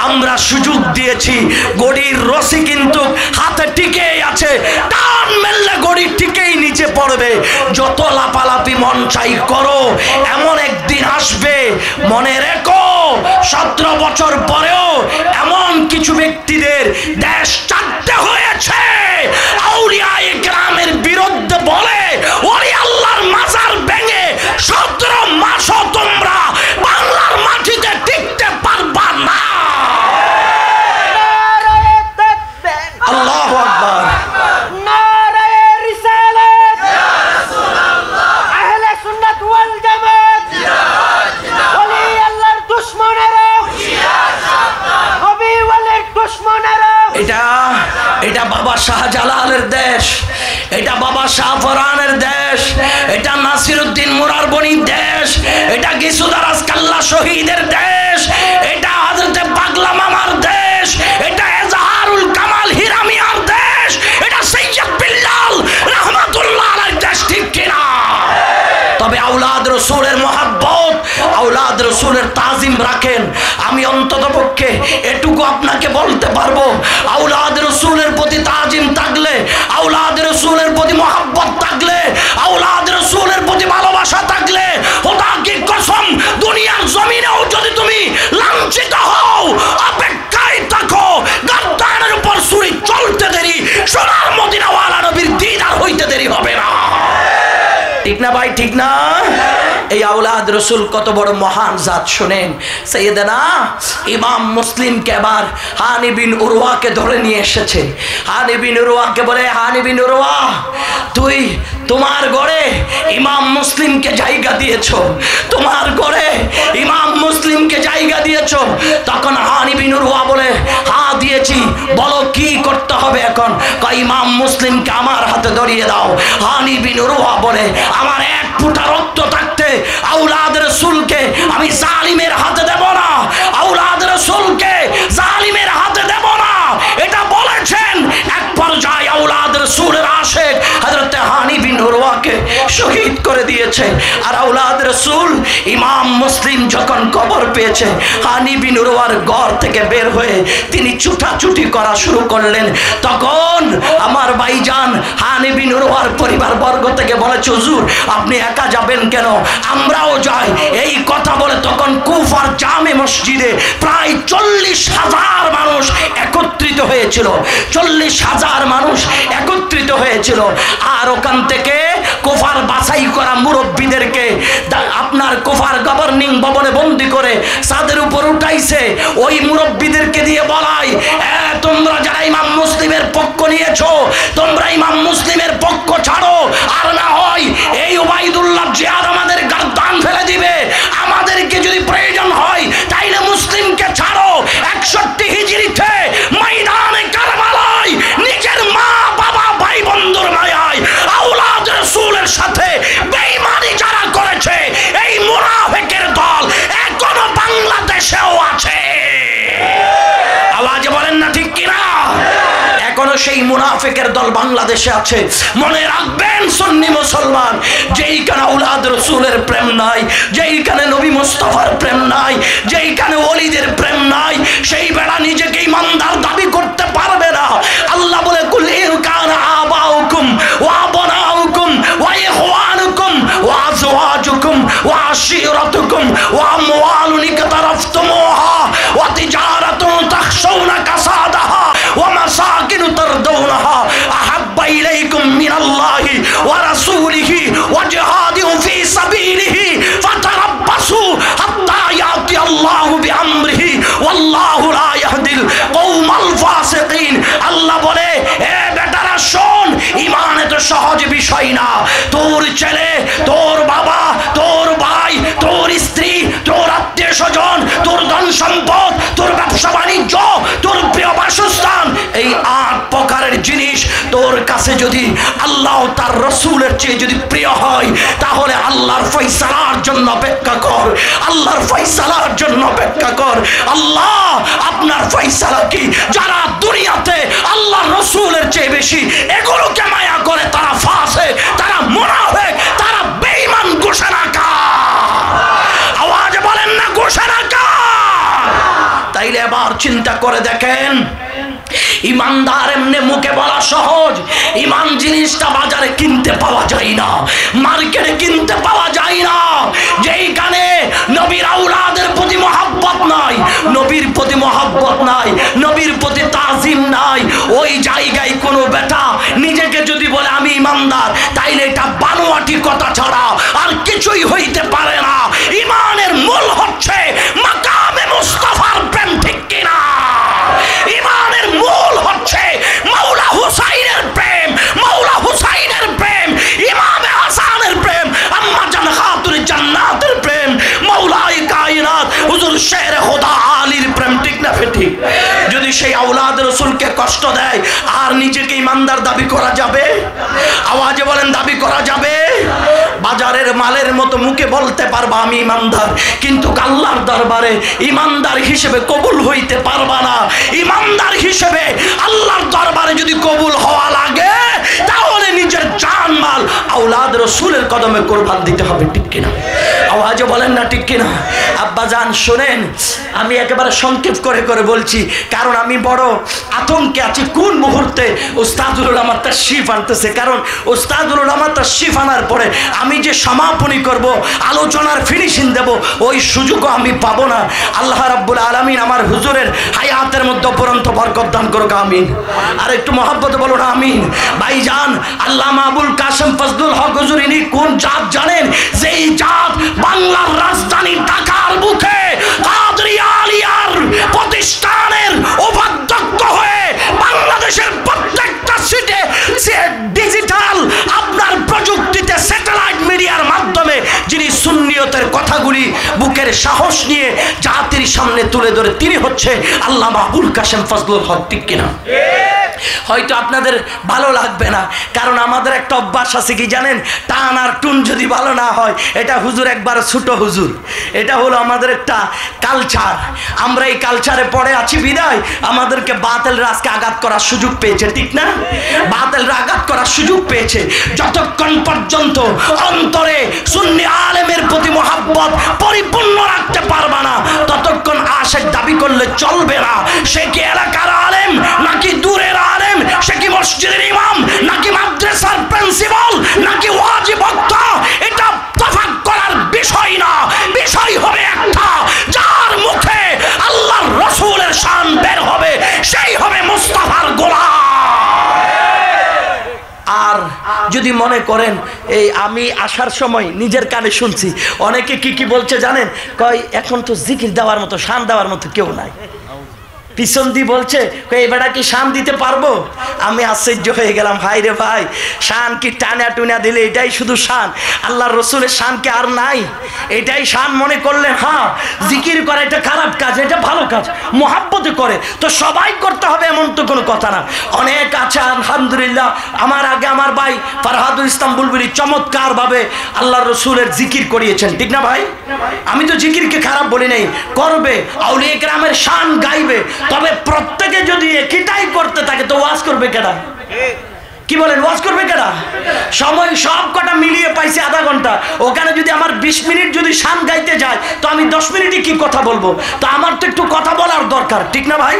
S1: আমরা সুযোগ দিয়েছি, গড়ির রশি কিন্তু হাতে টিকেই আছে, টান মেললে গড়ি টিকেই নিচে পড়বে। যত লাপালাপি মন চাই করো, এমন একদিন আসবে, মনে রেখো 17 বছর পরেও এমন কিছু ব্যক্তিদের দেশ ছাড়তে হয়েছে আউলিয়ায়ে কেরামের বিরুদ্ধে বলে, ওলি আল্লাহর মাজার ভেঙে 17 মাসও তোমরা বাংলার মাটিতে টিকতে পারবা না। আল্লাহু আকবার।
S2: নারায়ে রিসালাত, ইয়া রাসূলুল্লাহ, আহলে সুন্নাত ওয়াল জামাত, জিন্দাবাদ জিন্দাবাদ। ওলি আল্লাহর দুশমনেরা হুঁশিয়ার, নবী ওয়ালির দুশমনেরা।
S1: এটা বাবা শাহজালালের দেশ, এটা বাবা শাহফরানের দেশ, এটা নাসিরউদ্দিন মুরারবনির দেশ, এটা গিসুদারাস কাল্লা শহীদের দেশ, এটা হযরতে পাগলা মামার দেশ, এটা এজাহারুল কামাল হিরামিয়ার দেশ, এটা সৈয়দ বিল্লাল রাহমাতুল্লাহ আলাইহির দেশ, ঠিক কিনা? তবে আওলাদ রাসূলের মহব্বত, আওলাদ রাসূলের তাজিম রাখেন। আমি অন্ততপক্ষে এটুকু আপনাকে বলতে পারবো, আওলাদ রাসূলের প্রতি তাজিম থাকলে, আওলাদ রাসূলের প্রতি মহব্বত থাকলে, আওলাদ রাসূলের প্রতি ভালোবাসা থাকলে, খোদা কি কসম, দুনিয়ার জমিনেও যদি তুমি লাঞ্ছিত হও, অপেক্ষায় থাকো, গাদ্দারের উপর ছুরি চলতে দেরি, সোনার মদিনাওয়ালা নবীর দিদার হইতে দেরি হবে না। ঠিক না ভাই, ঠিক না? এই আওলাদ রাসূল কত বড় মহান জাত শুনেন। সাইয়েদনা ইমাম মুসলিমকে এবার হানি বিন উরওয়াকে ধরে নিয়ে এসেছে। হানি বিন উরওয়াকে বলে, হানি বিন উরওয়া, তুই তোমার ঘরে ইমাম মুসলিমকে জায়গা দিয়েছো, তোমার ঘরে ইমাম মুসলিমকে জায়গা দিয়েছো। তখন হানি বিন উরওয়া বলে, হ্যাঁ দিয়েছি, বলো কি করতে হবে এখন? কয় ইমাম মুসলিমকে আমার হাতে ধরিয়ে দাও। হানি বিন উরওয়া বলে, আমার এক ফোঁটা রক্ত থাকতে আওলাদ রাসূলকে আমি জালিমের হাতে দেব না, আওলাদ রাসূলকে জালিমের হাতে দেব না। এটা বলেছেন। এক পর্যায়ে আওলাদ রাসূলের আশিক হযরত হানি বিন উরওয়াকে শহীদ করে দিয়েছে। আর আওলাদ রাসূল ইমাম মুসলিম যখন খবর পেয়েছে, হানি বিন উরওয়ার ঘর থেকে বের হয়ে তিনি ছুটাছুটি করা শুরু করলেন। তখন আমার ভাইজান হানি বিন উরওয়ার পরিবার বর্গ থেকে বলেছে, হুজুর আপনি একা যাবেন কেন, আমরাও যাই। এই কথা বলে তখন কুফার জামে মসজিদে প্রায় 40,000 মানুষ একত্রিত হয়েছিল, 40,000 মানুষ একত্রিত হয়েছিল। আর ওখান থেকে কুফার বাছাই করা মুরব্বীদেরকে আপনার কুফার গভর্নিং ভবনে বন্দী করে ছাদের উপর উঠাইছে। ওই মুরব্বীদেরকে দিয়ে বলাই, তোমরা যারা ইমাম মুসলিমের পক্ষ নিয়েছো, তোমরা ইমাম মুসলিমের পক্ষ ছাড়ো, আর না হয় এই উবাইদুল্লাহ জিয়াদ আমাদের গর্দান ফেলে দিবে। আমাদেরকে যদি প্রয়োজন হয় তাইলে মুসলিমকে ছাড়ো। 61 হিজরিতে ময়দানে কারবালায় নিজের মা বাবা ভাই বন্ধুর মায়ায় আওলাদ রাসূলের সাথে বেঈমানি যারা করেছে, এই মুনাফিকের দল এখনো বাংলাদেশেও আছে। আওয়াজে বলেন না ঠিক কিনা? এখনো সেই মুনাফিকের দল বাংলাদেশে আছে। মনে রাখবেন সুন্নি মুসলমান, যেইখানে আওলাদ রাসূলের প্রেম নাই, যেইখানে নবী মুস্তাফার প্রেম নাই, যেইখানে ওলিদের যাদের প্রেম নাই সেই বেড়া নিজেকে ইমানদার দাবি করতে পারবে না। আল্লাহ বলে কুল ইন কানা আবাউকুম ওয়া আবনাউকুম ওয়া ইখওয়ানুকুম ওয়া আজওয়াজুকুম ওয়া আশীরাতুকুম ওয়া আমওয়ালুন ইকতারাফতুমুহা ওয়া তিজারাতুন তাখশাউনা কাসাদাহা ওয়া মাসাকিনু তারদাউনাহা আহাব্বা ইলাইকুম মিনাল্লাহি ওয়া রাসূলিহি ওয়া জিহাদিন ফি সাবিলিহি ফাতারাব্বাসু হাত্তা ইয়াতি আল্লাহু বিআমরিহি ওয়াল্লাহু লা ইয়াহদিল কওমাল ফাসিকিন। আল্লাহ বলে এ বেটারা শোন, ঈমান এত সহজ বিষয় না। তোর ছেলে, তোর বাবা, তোর ভাই, তোর স্ত্রী, তোর আত্মীয় স্বজন, তোর ধন সম্পদ, তোর ব্যবসা বাণিজ্য, তোর প্রিয় বাসস্থান, এই 8 প্রকারের জিনিস তোর কাছে যদি আল্লাহ তার রসুলের চেয়ে যদি প্রিয় হয় তাহলে আল্লাহর ফয়সালার জন্য অপেক্ষা কর, আল্লাহর ফয়সালার জন্য অপেক্ষা কর। আল্লাহ আপনার ফয়সালা কি? যারা দুনিয়াতে আল্লাহর রসুলের চেয়ে বেশি এগুলোকে মায়া করে তারা ফাসিক, তারা মুনাফিক, তারা বেঈমান, ঘোষণাকার। আওয়াজ বলেন না ঘোষণাকার। তাইলে এবার চিন্তা করে দেখেন, ইমানদার এমনি মুখে বলা সহজ, ইমান জিনিসটা বাজারে কিনতে পাওয়া যায় না, মার্কেটে কিনতে পাওয়া যায় না। যেইখানে নবীর আওলাদের প্রতি মহব্বত নাই, নবীর প্রতি মহব্বত নাই, নবীর প্রতি তাজিম নাই, ওই জায়গায় কোনো বেটা নিজেকে যদি বলে আমি ইমানদার, তাইলে এটা বানোয়াটি কথা ছাড়া আর কিছুই হইতে পারে না। ইমানের মূল হচ্ছে মাকামে মুস্তাফার প্রেম, ঠিক কিনা? ইমানের মূল হচ্ছে মাওলা হুসাইনের প্রেম, মাওলা হুসাইনের প্রেম, ইমামে হাসানের প্রেম, আম্মা জান খাতুন জান্নাতের প্রেম, মাওলাই কায়নাত হুজুর শের খোদা আলীর প্রেম, ঠিক না ঠিক? যদি সেই আওলাদ রাসূলকে কষ্ট দেয় আর নিজেকে ইমানদার দাবি করা যাবে? আওয়াজে বলেন দাবি করা যাবে? বাজারের মালের মতো মুখে বলতে পারবা আমি ইমানদার, কিন্তু আল্লাহর দরবারে ইমানদার হিসেবে কবুল হইতে পারবা না। ইমানদার হিসেবে আল্লাহর দরবারে যদি কবুল হওয়া লাগে তাহলে নিজের জান মাল আওলাদ রাসূলের কদমে কুরবান দিতে হবে, ঠিক কিনা? আওয়াজে বলেন না ঠিক কিনা? আব্বা জান শোনেন, আমি একেবারে সংক্ষেপ করে করে বলছি, কারণ আমি বড় আতঙ্কে আছি কোন মুহূর্তে উস্তাদুল উলামা তাশরীফ আনতেছে। কারণ উস্তাদুল উলামা তাশরীফ আনার পরে আমি যে সমাপনী করব, আলোচনার ফিনিশিং দেব, ওই সুযোগও আমি পাবো না। আল্লাহ রাব্বুল আলামিন আমার হুজুরের হায়াতের মধ্যে অপরন্ত বরকত দান করুক, আমিন। আর একটু মহব্বতে বলুন আমিন। ভাইজান আল্লামা আবুল কাসেম ফজলুল হক হুজুর ইনি কোন জাত জানেন? যেই জাত বাংলার রাজধানী ঢাকার বুকে কাদরিয়া আলিয়ার প্রতিষ্ঠানের উপাধ্যক্ষ হয়ে বাংলাদেশের প্রত্যেকটা সিটে ডিজিটাল আপনার প্রযুক্তিতে স্যাটেলাইট মিডিয়ার মাধ্যমে যিনি সুন্নিয়তের কথাগুলি বুকের সাহস নিয়ে জাতির সামনে তুলে ধরে, তিনি হচ্ছে আল্লামা আবুল কাসেম ফজলুল হক, ঠিক কিনা? হয়তো আপনাদের ভালো লাগবে না, কারণ আমাদের একটা অভ্যাস আছে কি জানেন? টান আর টুন যদি ভালো না হয়, এটা হুজুর একবার ছোট হুজুর, এটা হলো আমাদের একটা কালচার। আমরা এই কালচারে পড়ে আছি বিদায় আমাদেরকে বাতিলরা আজকে আঘাত করার সুযোগ পেয়েছে, ঠিক না? বাতিলরা আঘাত করার সুযোগ পেয়েছে। যতক্ষণ পর্যন্ত অন্তরে সুন্নি আলেমের প্রতি মহব্বত পরিপূর্ণ রাখতে পারবা না, ততক্ষণ আশেক দাবি করলে চলবে না। সে কি এলাকার আলেম নাকি দূরের আলেম, সে কি মসজিদের ইমাম নাকি মাদ্রাসার প্রিন্সিপাল নাকি ওয়াজি বক্তা, এটা তফাৎ করার বিষয় না। বিষয় হবে একটা, যার মুখে আল্লাহর রাসূলের শান বের হবে সেই হবে মুস্তাফার গোলাম। আর যদি মনে করেন এই আমি আসার সময় নিজের কানে শুনছি অনেকে কি কি বলছে জানেন? কয় এখন তো জিকির দেওয়ার মতো, শান দেওয়ার মতো কেউ নাই। পিছন দিয়ে বলছে এই বেটা কি শান দিতে পারবো? আমি আশ্চর্য হয়ে গেলাম, ভাই রে ভাই, শান কি টানা টুনা দিলে এটাই শুধু শান? আল্লাহর রসুলের শান কি আর নাই? এটাই শান মনে করলেন? হ্যাঁ, জিকির করা এটা খারাপ কাজ, এটা ভালো কাজ, মহাব্বতে করে তো সবাই করতে হবে এমন তো কোনো কথা না। অনেক আছে আলহামদুলিল্লাহ, আমার আগে আমার ভাই ফারহাদুল ইসলাম বুলবুলি চমৎকার ভাবে আল্লাহর রসুলের জিকির করিয়েছেন, ঠিক না ভাই? আমি তো জিকিরকে খারাপ বলি নাই, করবে, আউলিয়া কেরামের শান গাইবে, তবে প্রত্যেকে যদি একটাই করতে থাকে তো ওয়াজ করবে কেডা? কি বলেন, ওয়াজ করবে কেনা? সময় সব কটা মিলিয়ে পাইছে আধা ঘন্টা। ওখানে যদি আমার 20 মিনিট যদি শান গাইতে যায় তো আমি 10 মিনিটই কি কথা বলবো? তো আমার তো একটু কথা বলার দরকার, ঠিক না ভাই?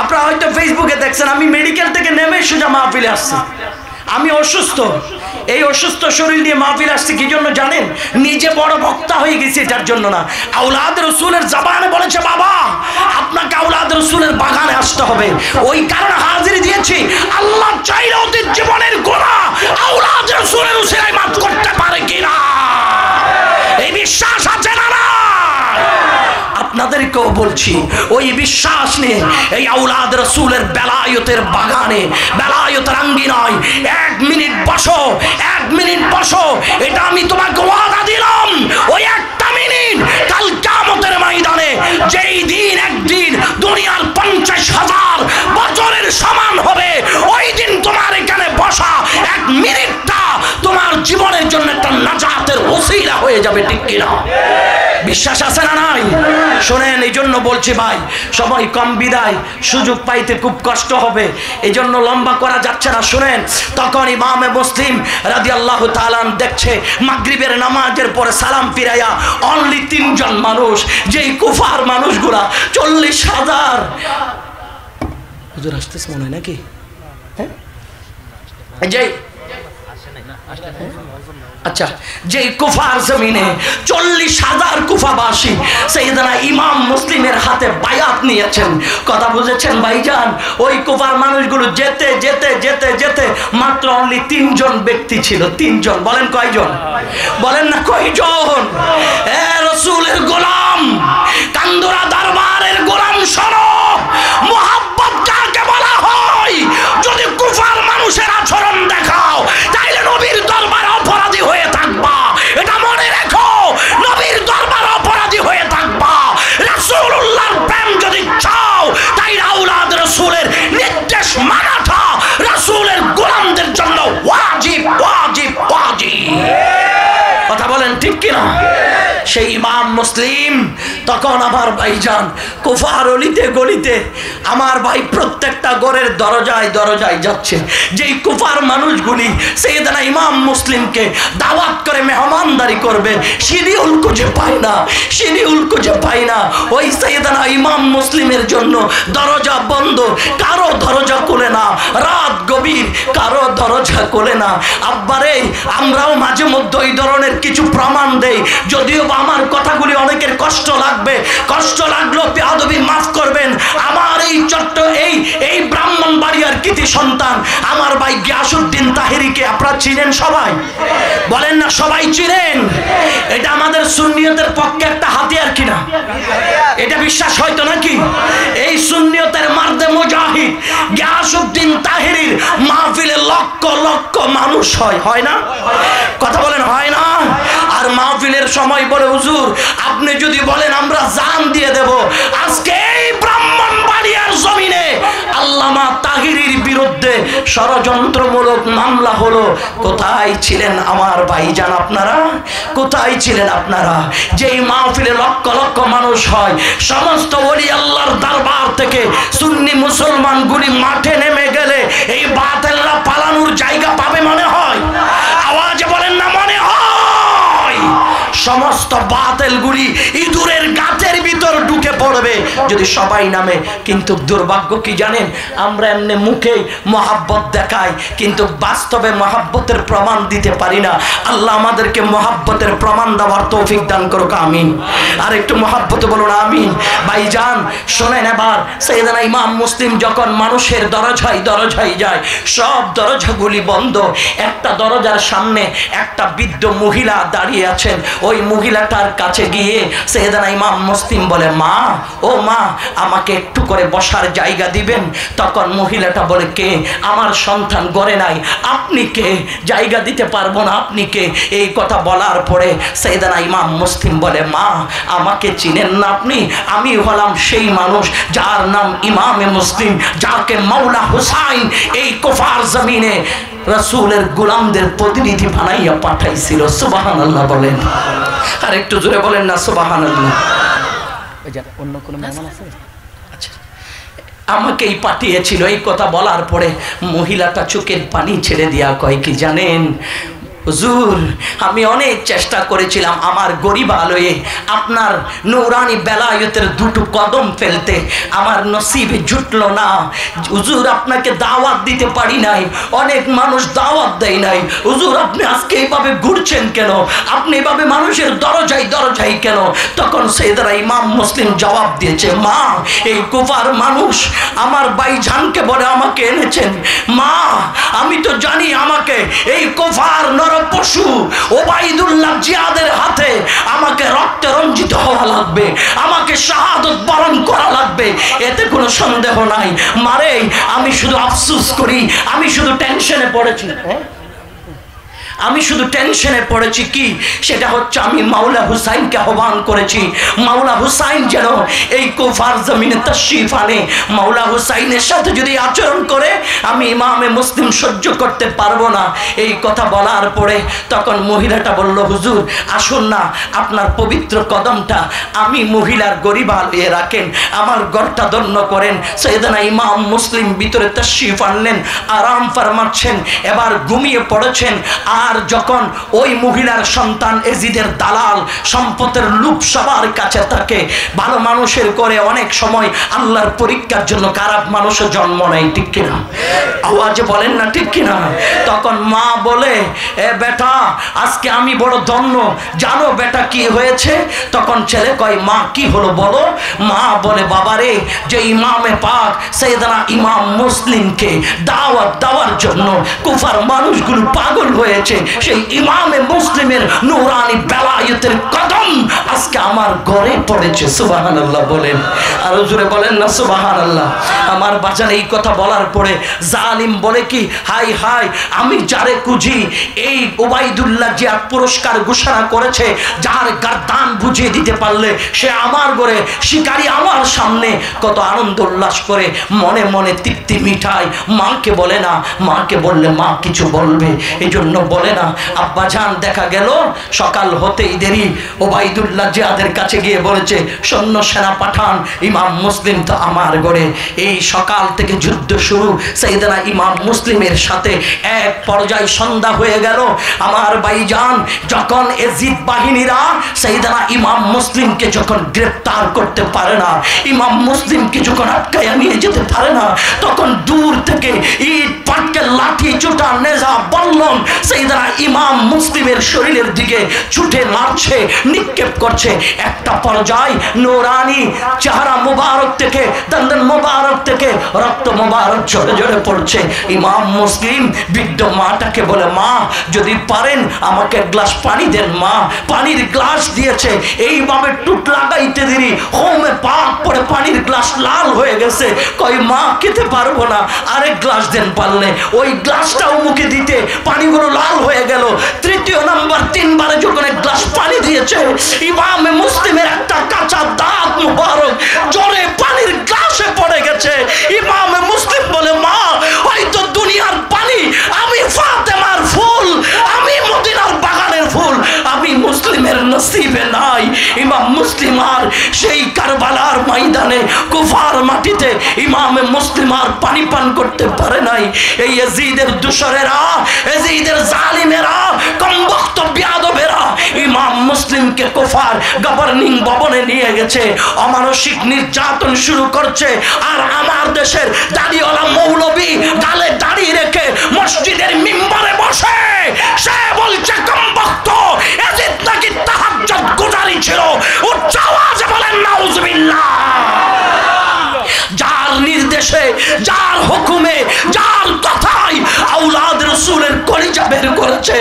S1: আপনারা হয়তো ফেসবুকে দেখছেন আমি মেডিকেল থেকে নেমে সোজা মাহফিলে আসছি। আমি অসুস্থ, এই অসুস্থ শরীর নিয়ে মাহফিল আসছি কি জন্য জানেন? নিজে বড় বক্তা হয়ে গেছি এটার জন্য না। আওলাদ রসুলের জবানে বলেছে বাবা আপনাকে আওলাদ রসুলের বাগানে আসতে হবে, ওই কারণে হাজির দিয়েছি। আল্লাহ চাইলে অতীত জীবনের গুনাহ আওলাদ রসুলের উসিলায় মাফ করতে পারে কিনা এই বিশ্বাস আছে না? আপনাদেরকেও বলছি ওই বিশ্বাস নিয়ে এই আওলাদ রসুলের বেলায়েতের বাগানে, বেলায়েতের আঙ্গিনায় 1 মিনিট বসো, 1 মিনিট বসো। এটা আমি তোমাকে ওয়াদা দিলাম, ওই 1টা মিনিট কাল কিয়ামতের ময়দানে যেই দিন একদিন দুনিয়ার 50,000 বছরের সমান হবে, ওই দিন তোমার এখানে বসা 1 মিনিটটা তোমার জীবনের জন্য একটা নাজাতের ওসিলা হয়ে যাবে, ঠিক কিনা? বিশ্বাস আছে না নাই? শোনেন, এই জন্য বলছি ভাই, সময় কম বিদায় সুযোগ পাইতে খুব কষ্ট হবে, এই জন্য লম্বা করা যাচ্ছে না। শোনেন, তখন ইমামে মুসলিম রাদিয়াল্লাহু তাআলা দেখছে মাগরিবের নামাজের পরে সালাম ফিরাইয়া অনলি 3 জন মানুষ, যেই কুফার মানুষগুলা 40,000 হুজুর আসতেছে মনে হয় নাকি? হ্যাঁ, যেই আচ্ছা যে কুফার জমিনে 40,000 কুফাবাসী সাইয়েদনা ইমাম মুসলিমের হাতে বায়াত নিয়েছেন। কথা বুঝেছেন ভাইজান? ওই কুফার মানুষগুলো যেতে যেতে যেতে যেতে মাত্র অনলি 3 জন ব্যক্তি ছিল। 3 জন। বলেন কয়জন? বলেন না কয়জন? এ রাসূলের গোলাম, কান্দুরা দরবারের গোলাম, শোনো মুহাব্বত কাকে বলা হয়? যদি কুফার মানুষের আচরণ দেখাও তাইলে নবীর দরবারে অপরাধী হয়ে থাকবা, এটা মনে রেখো। নবীর দরবারে অপরাধী হয়ে থাকবা। রাসূলুল্লাহর প্রেম যদি চাও তাইলে আওলাদ রাসূলের নির্দেশ মানাটা রাসূলের গোলামদের জন্য ওয়াজিব ওয়াজিব ওয়াজিব। কথা বলেন ঠিক কিনা? সেই ইমাম মুসলিম তখন আমার ভাইজান কুফার অলিতে গলিতে, আমার ভাই প্রত্যেকটা ঘরের দরজায় দরজায় যাচ্ছে। যেই কুফার মানুষগুলি সাইয়েদনা ইমাম মুসলিমকে দাওয়াত করে মেহমানদারি করবে, শিডিউল খুঁজে পায় না, শিডিউল খুঁজে পায় না। ওই সাইয়েদনা ইমাম মুসলিমের জন্য দরজা বন্ধ, কারো দরজা খুলে না, রাত গভীর, কারো দরজা খুলে না। আব্বারে, আমরাও মাঝে মধ্যে এই ধরনের কিছু প্রমাণ দেই, যদিও আমার কথাগুলি অনেকের কষ্ট লাগবে, কষ্ট লাগলো বেয়াদবি মাফ করবেন। আমার এই চট্ট এই ব্রাহ্মণবাড়িয়ার কৃতি সন্তান আমার ভাই গিয়াসউদ্দিন তাহেরিকে আপনারা চিনেন সবাই? বলেন না সবাই চিনেন? এটা আমাদের সুন্নিয়তের পক্ষে একটা হাতিয়ার কিনা? এটা বিশ্বাস হয়তো নাকি? এই সুন্নিয়তের মার্দে মুজাহিদ গিয়াসউদ্দিন তাহেরির মাহফিলে লক্ষ লক্ষ মানুষ হয় না? কথা বলেন হয় না? আর মাহফিলের সময় বলে হুজুর আপনি যদি বলেন আমরা জান দিয়ে দেব। আজকে এই ব্রাহ্মণবাড়িয়ার জমিনে আল্লামা তাহিরির বিরুদ্ধে ষড়যন্ত্রমূলক মামলা হলো। কোথায় ছিলেন আমার ভাইজান আপনারা? কোথায় ছিলেন আপনারা? যেই মাহফিলে লক্ষ লক্ষ মানুষ হয়, সমস্ত ওলি আল্লাহর দরবার থেকে সুন্নি মুসলমানগুলি মাঠে নেমে গেলে এই বাতিলরা পালানোর জায়গা পাবে মনে হয়? আওয়াজে বলেন না মনে হয়? সমস্ত বাতিলগুলি ইঁদুরের গাতের ভিতর ঢুকে পড়বে যদি সবাই নামে। কিন্তু দুর্ভাগ্য কি জানেন? আমরা এমনি মুখে মহাব্বত দেখাই কিন্তু বাস্তবে মহাব্বতের প্রমাণ দিতে পারি না। আল্লাহ আমাদেরকে মহাব্বতের প্রমাণ দেওয়ার তৌফিক দান করুক, আমিন। আর একটু মহাব্বতে বলুন আমিন। ভাইজান শোনেন, এবার সাইয়েদনা ইমাম মুসলিম যখন মানুষের দরজায় দরজায় যায়, সব দরজাগুলি বন্ধ। একটা দরজার সামনে একটা বৃদ্ধ মহিলা দাঁড়িয়ে আছেন। ওই মহিলাটার কাছে গিয়ে সাইয়েদনা ইমাম মুসলিম বলে, মা, ও মা, আমাকে একটু করে বসার জায়গা দিবেন? তখন মহিলাটা বলে, কে? আমার সন্তান ঘরে নাই, আপনি কে? জায়গা দিতে পারবো না, আপনি কে? এই কথা বলার পরে সাইয়েদনা ইমাম মুসলিম বলে, মা, আমাকে চিনেন না আপনি? আমি হলাম সেই মানুষ যার নাম ইমামে মুসলিম, যাকে মাওলা হুসাইন এই কুফার জমিনে রাসূলের গোলামদের প্রতিনিধি বানাইয়া পাঠাইছিল। সুবহানাল্লাহ বলেন। আর একটু জোরে বলেন না সুবহানাল্লাহ। অন্য কোনো মেহমান আছে? আচ্ছা, আমাকেই পাঠিয়েছিল। এই কথা বলার পরে মহিলাটা চোখের পানি ছেড়ে দিয়া কয় কি জানেন হুজুর, আমি অনেক চেষ্টা করেছিলাম আমার গরিব আলোয়ে আপনার নূরানি বেলায়েতের দুটো কদম ফেলতে, আমার নসিবে জুটলো না হুজুর, আপনাকে দাওয়াত দিতে পারি নাই, অনেক মানুষ দাওয়াত দেয় নাই হুজুর, আপনি আজকে এইভাবে ঘুরছেন কেন, আপনি এইভাবে মানুষের দরজায় দরজায় কেন? তখন সাইয়েদনা ইমাম মুসলিম জবাব দিয়েছে, মা এই কুফার মানুষ আমার ভাইজানকে বলে আমাকে এনেছেন, মা আমি তো জানি আমাকে এই কুফার পশু ওবাইদুল্লাহ জিয়াদের হাতে আমাকে রক্তে রঞ্জিত হওয়া লাগবে, আমাকে শাহাদত বরণ করা লাগবে, এতে কোনো সন্দেহ নাই। মারে আমি শুধু আফসোস করি, আমি শুধু টেনশনে পড়েছি, আমি শুধু টেনশনে পড়েছি কি, সেটা হচ্ছে আমি মাওলা হুসাইনকে আহ্বান করেছি, মাওলা হুসাইন যেন এই কুফার জমিনে তাশরীফ আনে, মাওলা হুসাইনের সাথে যদি আচরণ করে আমি ইমামে মুসলিম সহ্য করতে পারবো না। এই কথা বলার পরে তখন মহিলাটা বলল, হুজুর আসুন না, আপনার পবিত্র কদমটা আমি মহিলার গরিবা লিয়ে রাখেন, আমার ঘরটা ধন্য করেন। সাইয়েদনা ইমাম মুসলিম ভিতরে তাশরীফ আনলেন, আরাম ফরমাচ্ছেন, এবার ঘুমিয়ে পড়েছেন। আর যখন ওই মহিলার সন্তান এজিদের দালাল সম্পদের লুপ সবার কাছে থাকে, ভালো মানুষের করে অনেক সময় আল্লাহর পরীক্ষার জন্য খারাপ মানুষের জন্ম নেয়, ঠিক কিনা? আওয়াজে বলেন না ঠিক কিনা? তখন মা বলে, এ বেটা আজকে আমি বড় ধন্য, জানো বেটা কি হয়েছে? তখন ছেলে কয়, মা কি হলো বলো? মা বলে, বাবারে যে ইমামে পাক সাইয়েদনা ইমাম মুসলিমকে দাওয়াত দেওয়ার জন্য কুফার মানুষগুলো পাগল হয়েছে, সেই ইমামে মুসলিমের নূরানি বেলায়েতের কদম আজকে আমার ঘরে পড়েছে। সুবহানাল্লাহ বলেন, আর জোরে বলেন না সুবহানাল্লাহ। আমার বাজান এই কথা বলার পরে জালিম বলে কি, হাই হাই আমি যারে খুঁজি এই ওবাইদুল্লাহ জিয়াদ পুরস্কার ঘোষণা করেছে, যার গার্দান বুঝিয়ে দিতে পারলে সে আমার ঘরে শিকারী আমার সামনে কত আনন্দ উল্লাস করে মনে মনে তৃপ্তি মিঠায়, মাকে বলে না, মাকে বললে মা কিছু বলবে, এই জন্য বলে না। আব্বা জান দেখা গেল সকাল হতেই দেরি, ওবাইদুল্লাহ জিয়াদের কাছে গিয়ে বলেছে, সৈন্য সেনা পাঠান, ইমাম মুসলিম তো আমার ঘরে। এই সকাল থেকে যুদ্ধ শুরু সাইয়েদনা ইমাম মুসলিমের সাথে, এক পর্যায়ে সন্ধ্যা হয়ে গেল। আমার ভাইজান যখন এজিদ বাহিনীরা সাইয়েদনা ইমাম মুসলিমকে যখন গ্রেফতার করতে পারে না, ইমাম মুসলিমকে যখন আটকায়া নিয়ে যেতে পারে না, তখন দূর থেকে ইট পাটকেল লাঠি চোটা নেজা বল্লম সাইয়েদনা ইমাম মুসলিমের শরীরের দিকে ছুটে মারছে, নিক্ষেপ করছে। একটা পর্যায়ে নূরানি চেহারা মুবারক থেকে, দন্দন মুবারক থেকে রক্ত মুবারক ঝরে ঝরে পড়ছে। ইমাম মুসলিম বৃদ্ধ মাটাকে বলে, মা যদি পারেন আমাকে এক গ্লাস পানি দেন। মা পানির গ্লাস দিয়েছে, এইভাবে টুট লাগাইতে দেরি হোমে পাক পড়ে পানির গ্লাস লাল হয়ে গেছে। কই মা খেতে পারবো না, আরেক গ্লাস দেন পারলে। ওই গ্লাসটাও মুখে দিতে পানিগুলো লাল হয়ে গেল। তৃতীয় নাম্বার 3 বারে যখন এক গ্লাস পানি দিয়েছে, ইমামে মুসলিমের একটা কাঁচা দাঁত মুবারক জোরে পানির গ্লাসে পড়ে গেছে। ইমামে মুসলিম বলে, মা হয়তো দুনিয়ার পানি, আমি ফাতেমার ফুল, আমি মদিনার বাগানের ফুল, আমি মুসলিমের নসিবে নাই। ইমাম মুসলিম আর সেই কারবালার ময়দানে কুফার মাটিতে ইমামে মুসলিম আর পানি পান করতে পারে নাই। এই ইয়াজিদের দোসরেরা, ইয়াজিদের জালিমেরা, কমবক্ত বিয়াদবেরা ইমাম মুসলিমকে কুফার গভর্নিং ভবনে নিয়ে গেছে, অমানসিক নির্যাতন শুরু করছে। আর আমার দেশের দাড়িওয়ালা মৌলবী গালে দাড়ি রেখে মসজিদের মিম্বরে বসে সে বলছে, কমবক্ত ইয়াজিদ নাকি তাহাজ্জুদ গুজারি ছিল। উচ্চ আওয়াজে বলেন নাউজুবিল্লাহ। যার নির্দেশে, যার হুকুমে, যার কথাই আওলাদ রাসূলের কলিজা বের করেছে,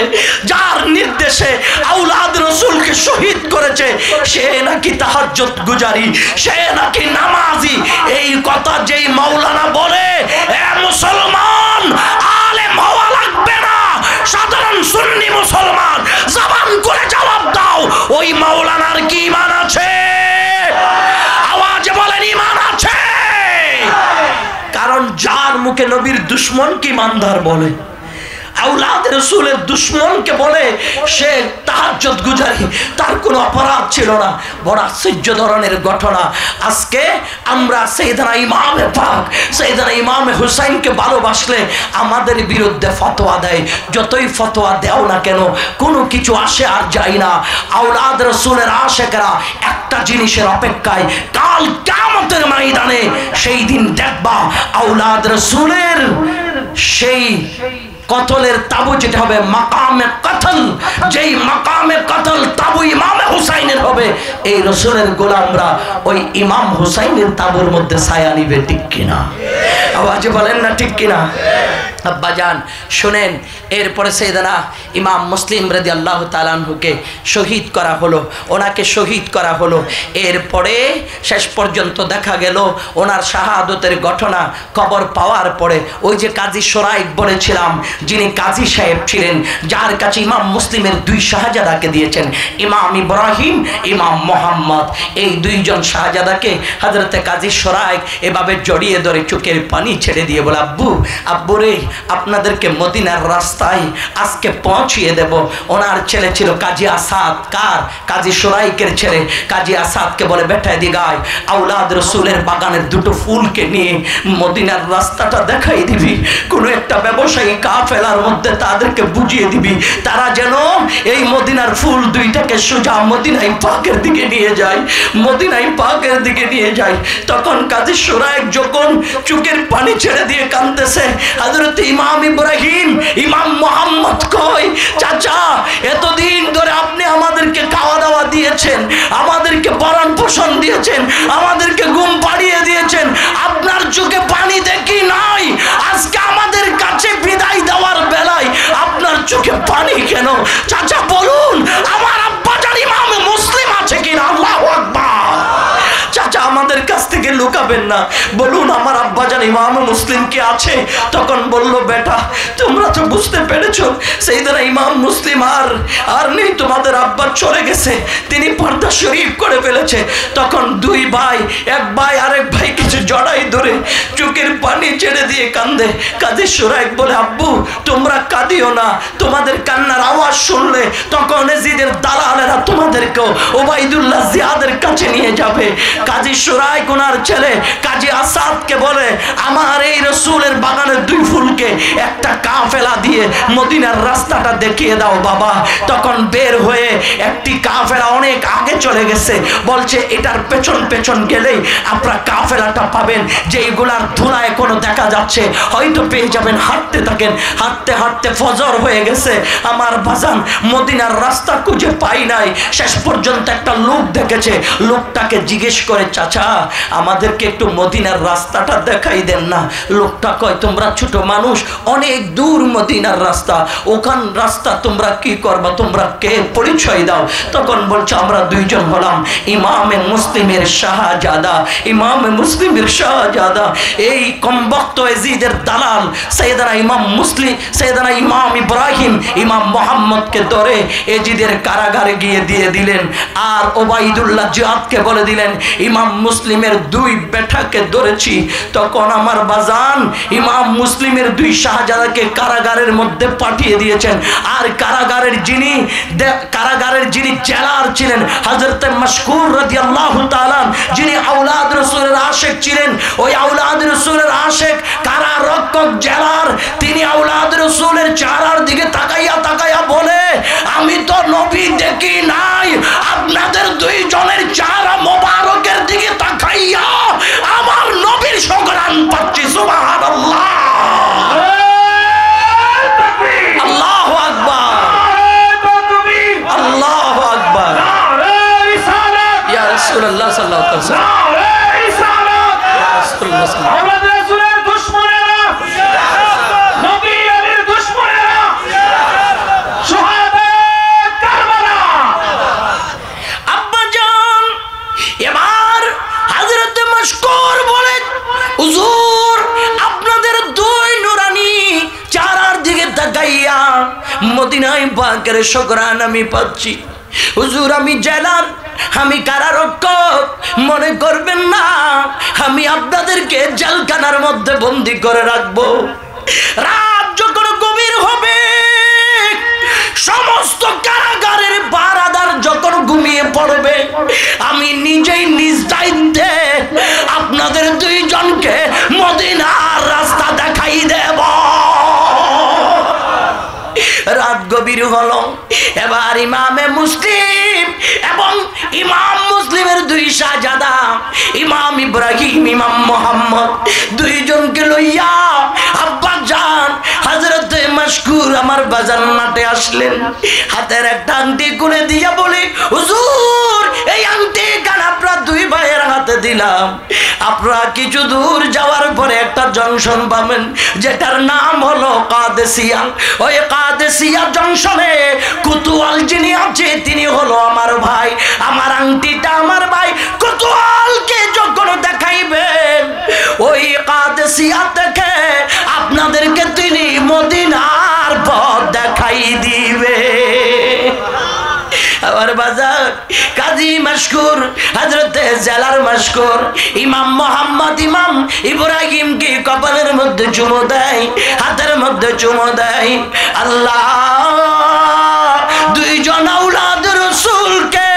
S1: যার নির্দেশে আওলাদ রাসূলকে শহীদ করেছে, সে নাকি তাহাজ্জুদ গুজারি, সে নাকি নামাজি। এই কথা যেই মাওলানা বলে, এ মুসলমান আলেম হওয়া লাগবে না, সাধারণ সুন্নি মুসলমান জবান করে জবাব দাও, ওই মাওলানার কি ঈমান আছে? আওয়াজে বলেন ঈমান আছে। কারণ যার মুখে নবীর দুশ্মন কি ইমানদার বলে, আওলাদ রাসূলের দুশমনকে বলে সে তাহাজ্জুদ গুজারি, তার কোনো অপরাধ ছিল না। বড় আশ্চর্য ধরনের ঘটনা। আজকে আমরা সাইয়েদনা ইমামে পাক সাইয়েদনা ইমামে হুসাইনকে ভালোবাসলে আমাদের বিরুদ্ধে ফতোয়া দেয়। যতই ফতোয়া দেও না কেন কোনো কিছু আসে আর যায় না। আওলাদ রাসূলের আশিকরা একটা জিনিসের অপেক্ষায়, কাল কিয়ামতের ময়দানে সেই দিন দেখবা আওলাদ রাসূলের সেই কতলের তাবু যেটা হবে মাকামে কতল, যেই মাকামে কতল তাবু ইমামে হুসাইনের হবে, এই রাসূলের গোলামরা ওই ইমাম হুসাইনের তাবুর মধ্যে ছায়া নিবে। ঠিক কিনা? আওয়াজে বলেন না ঠিক কিনা? আব্বাজান শুনেন, এরপরে সাইয়েদনা ইমাম মুসলিম রাদিয়াল্লাহু তাআলা আনহুকে শহীদ করা হলো, ওনাকে শহীদ করা হলো। এরপরে শেষ পর্যন্ত দেখা গেল ওনার শাহাদতের ঘটনা খবর পাওয়ার পরে ওই যে কাজী শোরাইক বলেছিলাম, যিনি কাজী সাহেব ছিলেন, যার কাছে ইমাম মুসলিমের দুই শাহজাদাকে দিয়েছেন, ইমাম ইব্রাহিম, ইমাম মোহাম্মদ, এই দুইজন শাহজাদাকে হযরতে কাজী শোরাইক এভাবে জড়িয়ে ধরে চোখের পানি ছেড়ে দিয়ে বলে, আব্বু আব্বু রে, আপনাদেরকে মদিনার রাস্তায় আজকে পৌঁছিয়ে দেব। ওনার ছেলে ছিল কাজী আসাদ, কার? কাজী শোরাইকের ছেলে। কাজী আসাদকে বলে, বেটা এদিকে আয়, আওলাদ রাসূলের বাগানের দুটো ফুলকে নিয়ে মদিনার রাস্তাটা দেখাই দিবি, কোনো একটা ব্যবসায়ী কাফেলার মধ্যে তাদেরকে বুঝিয়ে দিবি, তারা যেন এই মদিনার ফুল দুইটাকে সোজা মদিনায় পাকের দিকে নিয়ে যায়, মদিনায় পাকের দিকে নিয়ে যায়। তখন কাজী শোরাইক যখন চোখের পানি ছেড়ে দিয়ে কাঁদতেছে, হযরত ইমাম ইব্রাহিম, ইমাম মোহাম্মদ কয়, চাচা এতদিন ধরে আপনি আমাদেরকে খাওয়া দাওয়া দিয়েছেন, আমাদেরকে ভরণ পোষণ দিয়েছেন, আমাদেরকে ঘুম পাড়িয়ে দিয়েছেন, আপনার চোখে পানি দেখি নাই, আজকে আমাদের কাছে বিদায় দেওয়ার বেলায় আপনার চোখে পানি কেন? চাচা বলুন, আমার আব্বাজান ইমাম মুসলিম আছে কিনা? আল্লাহু আকবার। চাচা আমাদের কাছ থেকে লুকাবেন না, বলুন আমার আব্বাজান ইমাম মুসলিম কি আছে? তখন বলল, বেটা তোমরা তো বুঝতে পেরেছো, সাইয়েদনা ইমাম মুসলিম আর নেই, তোমাদের আব্বা চলে গেছে, তিনি পর্দা শরীফ করে ফেলেছে। তখন দুই ভাই, এক ভাই আরেক ভাই কিছু জড়াই ধরে চোখের পানি ছেড়ে দিয়ে কান্দে। কাজী শোরাইক বলে, আব্বু তোমরা কাঁদিও না, তোমাদের কান্নার আওয়াজ শুনলে তখন এজিদের দালালেরা তোমাদেরকেও ওবাইদুল্লাহ জিয়াদের কাছে নিয়ে যাবে। কাজী শোরাইক ওনার ছেলে কাজী আসাদকে বলে, আমার এই রাসূলের বাগানের দুই ফুলকে একটা কাফেলা দিয়ে মদিনার রাস্তাটা দেখিয়ে দাও বাবা। তখন বের হয়ে একটি কাফেলা অনেক আগে চলে গেছে, বলছে এটার পেছন পেছন গেলেই আপনারা কাফেলাটা পাবেন, যেইগুলার ধুলা এখনো দেখা যাচ্ছে, হয়তো পেয়ে যাবেন। হাঁটতে থাকেন, হাঁটতে হাঁটতে ফজর হয়ে গেছে, আমার বাজান মদিনার রাস্তা খুঁজে পাই নাই। শেষ পর্যন্ত একটা লোক দেখেছে, লোকটাকে জিজ্ঞেস করে, চাচা আমাদেরকে একটু মদিনার রাস্তাটা দেখাই দেন না। লোকটা কয়, তোমরা ছোট মানুষ, অনেক দূর মদিনার রাস্তা, ওখান রাস্তা তোমরা কি করবা, তোমরা কে, পরিচয় দাও। তখন বলছে, আমরা দুইজন হলাম ইমামে মুসলিমের শাহজাদা, ইমামে মুসলিমের শাহজাদা। এই কমবক্ত এজিদের দালাল সাইয়েদনা ইমাম মুসলিম, সাইয়েদনা ইমাম ইব্রাহিম, ইমাম মোহাম্মদকে ধরে এজিদের কারাগারে গিয়ে দিয়ে দিলেন। আর ওবাইদুল্লাহ জিয়াদকে বলে দিলেন, ইমাম মুসলিমের দুই বেটাকে ধরেছি। তখন আমার বাজান ইমাম মুসলিমের দুই শাহজাদাকে কারাগারের মধ্যে পাঠিয়ে দিয়েছেন। আর কারাগারের যিনি জেলার ছিলেন হযরত মাশকুর রাদিয়াল্লাহু তাআলা, যিনি আওলাদ রাসূলের আশিক ছিলেন, ওই আওলাদ রাসূলের আশিক কারারক্ষক জেলার, তিনি আওলাদ রাসূলের চেহারার দিকে তাকাইয়া তাকাইয়া বলে, আমি তো নবী দেখি নাই, আপনাদের দুইজনের চেহারা মোবারকের দিকে তাকাইয়া আমার নবীর সুঘ্রাণ পাচ্ছি। সুবহানাল্লাহ, আল্লাহু আকবার, আল্লাহু আকবার। ইয়া রাসূলুল্লাহ সাল্লাল্লাহু আলাইহি ওয়াসাল্লাম, ইয়া রাসূলুল্লাহ সাল্লাল্লাহু আলাইহি ওয়াসাল্লাম,
S2: রাসূলের দুশমনেরা, নবী আলীর দুশমনেরা, শাহাদাত কারবালা।
S1: আব্বাজান এবার হযরত মাশকুর বলে, হুজুর আপনাদের দুই নুরানি চারার দিকে তাকাইয়া মদিনায় পাকের সুঘ্রাণ আমি পাচ্ছি। হুজুর আমি জেলার, আমি কারারক্ষক, মনে করবেন না আমি আপনাদেরকে জেলখানার মধ্যে বন্দী করে রাখবো। রাত যখন গভীর হবে সমস্ত কারাগারের পাহারাদার যখন ঘুমিয়ে পড়বে, আমি নিজেই নিজ দায়িত্বে আপনাদের দুইজনকে মদিনার রাস্তা দেখাই দেব। রাত গভীর হলো। এবার ইমামে মুসলিম এবং ইমাম মুসলিমের দুই শাহজাদা, ইমাম ইব্রাহিম, ইমাম মোহাম্মদ, দুইজনকে লইয়া আব্বা জান হযরতে মাশকুর আমার বাজার মাঠে আসলেন। হাতের একটা আংটি খুলে দিয়া বলে, হুজুর এই আংটি কান আপনারা দুই ভাইয়ের হাতে দিলাম। আপনারা কিছু দূর যাওয়ার পরে একটা জংশন পাবেন যেটার নাম হলো কাদেসিয়া। ওই কাদেসিয়া জংশনে কুতুয়াল যিনি আছে তিনি হলো আমার ভাই। আমার আংটিটা আমার ভাই কুতুয়ালকে যখন দেখাইবেন, ওই কাদেসিয়া থেকে আপনাদেরকে তিনি মদিনার পথ দেখাই দিবে। আমার বাজার কাজী মাশকুর, হযরতে জেলার মাশকুর, ইমাম মোহাম্মদ, ইমাম ইব্রাহিমকে কপালের মধ্যে চুমো দেয়, হাতের মধ্যে চুমো দেয়। আল্লাহ দুইজন আওলাদ রাসূলকে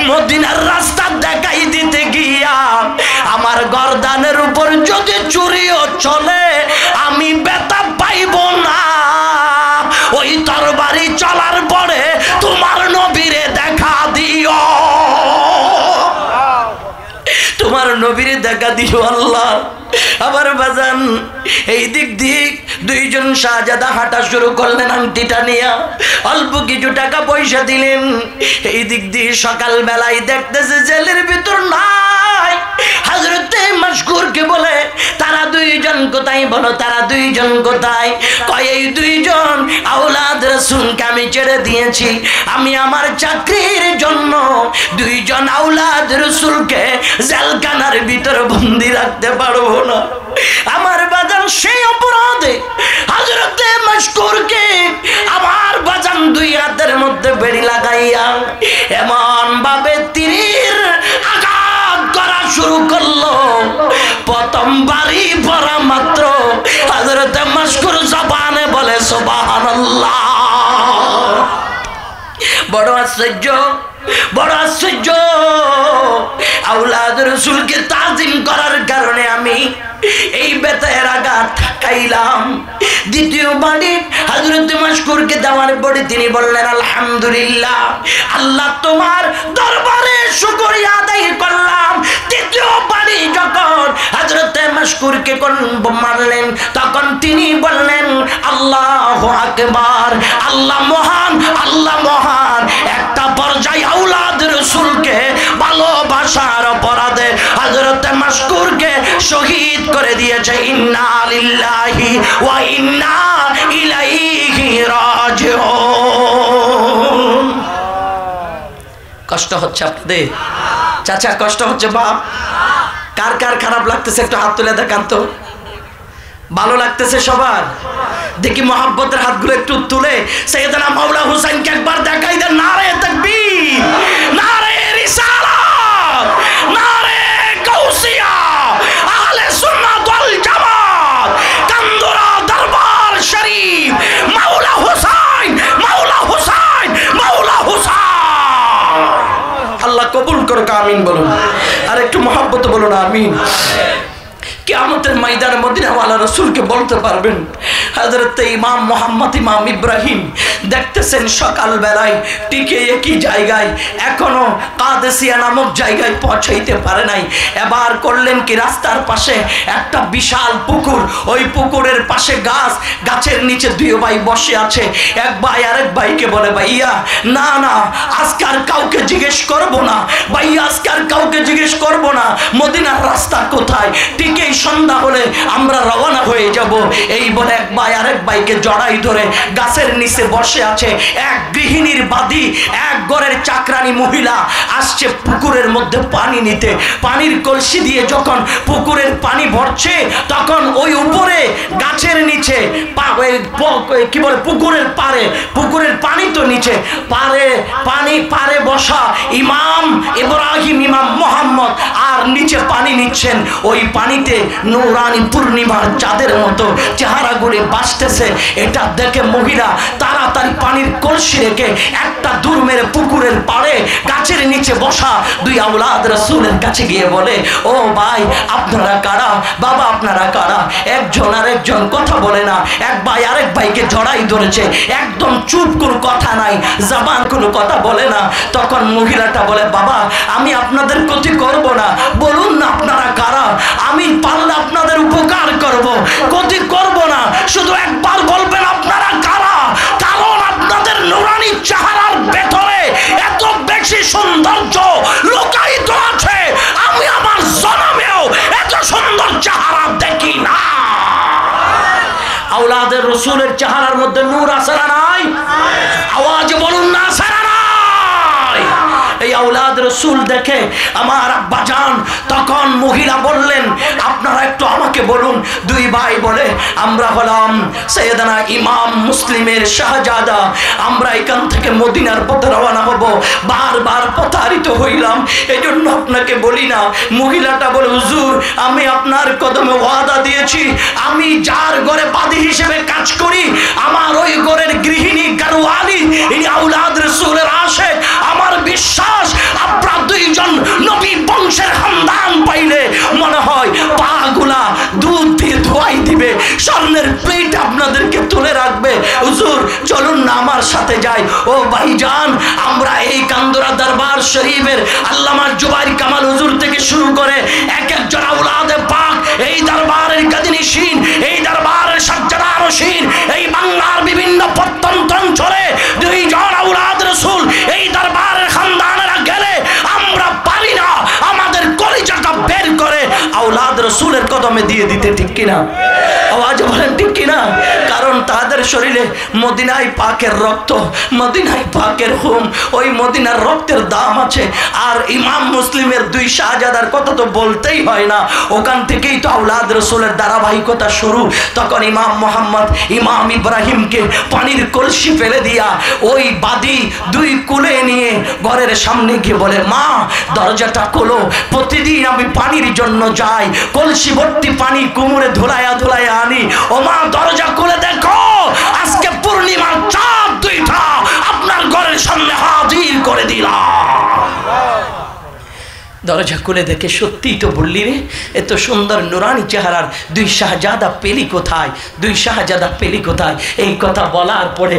S1: মদিনার রাস্তা দেখাই দিতে গিয়া আমার গর্দানের উপর যদি চুরিও চলে আমি ব্যথা পাইব না। ওই তরবারি চলার পরে তোমার নবীরে দেখা দিও, তোমার নবীরে দেখা দিও আল্লাহ। আবার বাজান এই দিক দুইজন শাহজাদা হাঁটা শুরু করলেন আংটিটা নিয়ে, অল্প কিছু টাকা পয়সা দিলেন। এই দিক দিয়ে সকাল বেলায় দেখতেছে জেলের ভিতর নাই। হযরতে মাশকুরকে বলে, তারা দুইজন কোথায়? বলো তারা দুইজন কোথায়? কয় এই দুইজন আওলাদ রাসূলকে আমি ছেড়ে দিয়েছি। আমি আমার চাকরির জন্য দুইজন আওলাদ রাসূলকে জেলখানার ভিতর বন্দি রাখতে পারবো না। আমার বাজান সেই অপরাধে হযরতে মাশকুরকে আমার বাজান দুই হাতের মধ্যে বেড়ি লাগাইয়া এমন ভাবে তীর আঘাত করা শুরু করলো। প্রথম বাড়ি পড়া মাত্র হযরতে মাশকুর জবানে বলে সুবহানাল্লাহ। বড় আশ্চর্য, বড় আশ্চর্য। আওলাদ রাসূলকে তাজিম করার কারণে আমি এই বেতের আঘাত খাইলাম। দ্বিতীয় বাড়ি হযরত মাশকুরকে দেওয়ার পরে তিনি বললেন, আলহামদুলিল্লাহ, আল্লাহ তোমার দরবারে শুকরিয়া আদায় করলাম। তৃতীয় বাড়ি যখন হযরত মাশকুরকে মারলেন তখন তিনি বললেন, আল্লাহু আকবার, আল্লাহ মহান, আল্লাহ মহান। একটা পর্যায়ে আওলাদ রাসূলকে ভালোবাসার অপরাধে হযরত মাশকুরকে শহীদ করে দিয়েছে। ইন্না লিল্লাহি ওয়া ইন্না ইলাইহি রাজিউন। কষ্ট হচ্ছে আপনাদের চাচা? কষ্ট হচ্ছে বাপ? কার কার খারাপ লাগতেছে একটু হাত তুলে দেখান তো। ভালো লাগতেছে সবার? দেখি মহব্বতের হাতগুলো একটু তুলে সাইয়েদনা মাওলা হুসাইনকে একবার দেখাই দেন। নারে তাকবীর, নারে রিসালাত, নারে গাউসিয়া, আহলে সুন্নাত ওয়াল জামাত, কান্দুরা দরবার শরীফ, মাওলা হুসাইন, মাওলা হুসাইন, মাওলা হুসাইন। আল্লাহ কবুল করুক, আমিন বলুন। আর একটু মহব্বত বলুন, আমিন। কিয়ামতের ময়দানে মদিনাওয়ালা রাসূলকে বলতে পারবেন, হযরত ইমাম মোহাম্মদ, ইমাম ইব্রাহিম দেখতেছেন সকাল বেলায় টিকে একই জায়গায় এখনো কাদেসিয়া নামক জায়গায় পৌঁছাইতে পারে নাই। এবার করলেন কি, রাস্তার পাশে একটা বিশাল পুকুর, ওই পুকুরের পাশে গাছ, গাছের নিচে দুই ভাই বসে আছে। এক ভাই আরেক ভাইকে বলে, ভাইয়া না না আজকে আর কাউকে জিজ্ঞেস করব না, ভাইয়া আজকে আর কাউকে জিজ্ঞেস করব না, মদিনার রাস্তা কোথায়? ঠিকই সন্ধ্যা হলে আমরা রওনা হয়ে যাব। এই বলে এক ভাই আরেক ভাইকে জড়াই ধরে গাছের নিচে বসে আছে। এক গৃহিণীর বাদী, এক ঘরের চাকরানি মহিলা আসছে পুকুরের মধ্যে পানি নিতে। পানির কলসি দিয়ে যখন পুকুরের পানি ভরছে তখন ওই উপরে গাছের নিচে কি বলে পুকুরের পারে, পুকুরের পানি তো নিচে, পারে পানি পারে বসা ইমাম ইব্রাহিম, ইমাম মোহাম্মদ আর নিচে পানি নিচে নিচ্ছেন, ওই পানিতে নূরানি পূর্ণিমার চাঁদের মতো চেহারাগুলি ভাসতেছে। এটা দেখে মহিলা তাড়াতাড়ি পানির কলসি রেখে একটা দূর মেরে পুকুরের পাড়ে গাছের নিচে বসা দুই আওলাদ রাসূলের কাছে গিয়ে বলে, ও ভাই আপনারা কারা? বাবা আপনারা কারা? একজন আর একজন কথা বলে না, এক ভাই আরেক ভাইকে জড়াই ধরেছে, একদম চুপ, কোনো কথা নাই, জবান কোনো কথা বলে না। তখন মহিলাটা বলে, বাবা আমি আপনাদের ক্ষতি করব না, বলুন না আপনারা কারা, আমি পারলে আপনাদের উপকার করব, ক্ষতি করব না, শুধু একবার বলবেন আপনারা কারা। কারণ আপনাদের নূরানি চেহারার ভেতরে এত বেশি সৌন্দর্য লুকায়িত আছে, আমি আমার জন্মেও এত সুন্দর চেহারা দেখি না। আওলাদের রাসূলের চেহারার মধ্যে নূর আছে না নাই? আওয়াজে বলুন না আছে না নাই? এই আওলাদ রাসূল দেখে আমার আব্বাজান, তখন মহিলা বললেন, আপনারা একটু আমাকে বলুন। দুই ভাই বলে, আমরা হলাম সাইয়েদানা ইমাম মুসলিমের শাহজাদা, আমরা এখান থেকে মদিনার পথে রওনা হব, বারবার প্রতারিত হইলাম, এজন্য আপনাকে বলি না। মহিলাটা বলে, হুজুর আমি আপনার কদমে ওয়াদা দিয়েছি, আমি যার ঘরে বাদী হিসেবে কাজ করি, আমার ওই ঘরের গৃহিণী গারওয়ালি ইনি আওলাদ রাসূলের আশিক, আমার বিশ্বাস আপনারা দুইজন নবী বংশের খানদান পাইলে মনে হয় পাগুলা দুধ দিয়ে ধোয়াই দিবে, স্বর্ণের প্লেট আপনাদেরকে তুলে রাখবে। হুজুর চলুন না আমার সাথে যাই। ও ভাইজান, আমরা এই কান্দরা দরবার শরীফের আল্লামা জুবাইর কামাল হুজুর থেকে শুরু করে এক একজন আওলাদে পাক, এই দরবারের গাদিনিশীন, এই দরবারের সাজ্জাদা রশিদ, এই বাংলার বিভিন্ন প্রত্যন্ত অঞ্চলে দুইজন আওলাদ রাসূল এই দরবারের খানদানেরা গেলে আমরা পারি না আমাদের কলিজাটা বের করে আওলাদ রাসূলের কদমে দিয়ে দিতে, ঠিক কিনা? আওয়াজ বলেন ঠিক কিনা? কারণ তাদের শরীরে মদিনায় পাকের রক্ত, মদিনায় পাকের খুন, ওই মদিনার রক্তের দাম আছে। আর ইমাম মুসলিমের দুই শাহজাদার কথা তো বলতেই হয় না, ওখান থেকেই তো আওলাদ রাসূলের ধারাবাহিকতা শুরু। তখন ইমাম মোহাম্মদ, ইমাম ইব্রাহিমকে পানির কলসি ফেলে দিয়া ওই বাদী দুই কুলে নিয়ে ঘরের সামনে গিয়ে বলে, মা দরজাটা খোলো, প্রতিদিন আমি পানির জন্য যাই, কলসি ভর্তি পানি কুমুরে ধুলাইয়া ধুলাইয়া আনি, ও মা দরজা খুলে দেখো, আজকে পূর্ণিমার চাঁদ দুইটা আপনার ঘরের সামনে হাজির করে দিলাম। দরজা খুলে দেখে, সত্যিই তো বললি রে, এত সুন্দর নুরানি চেহারার দুই শাহজাদা পেলি কোথায়, দুই শাহজাদা পেলি কোথায়? এই কথা বলার পরে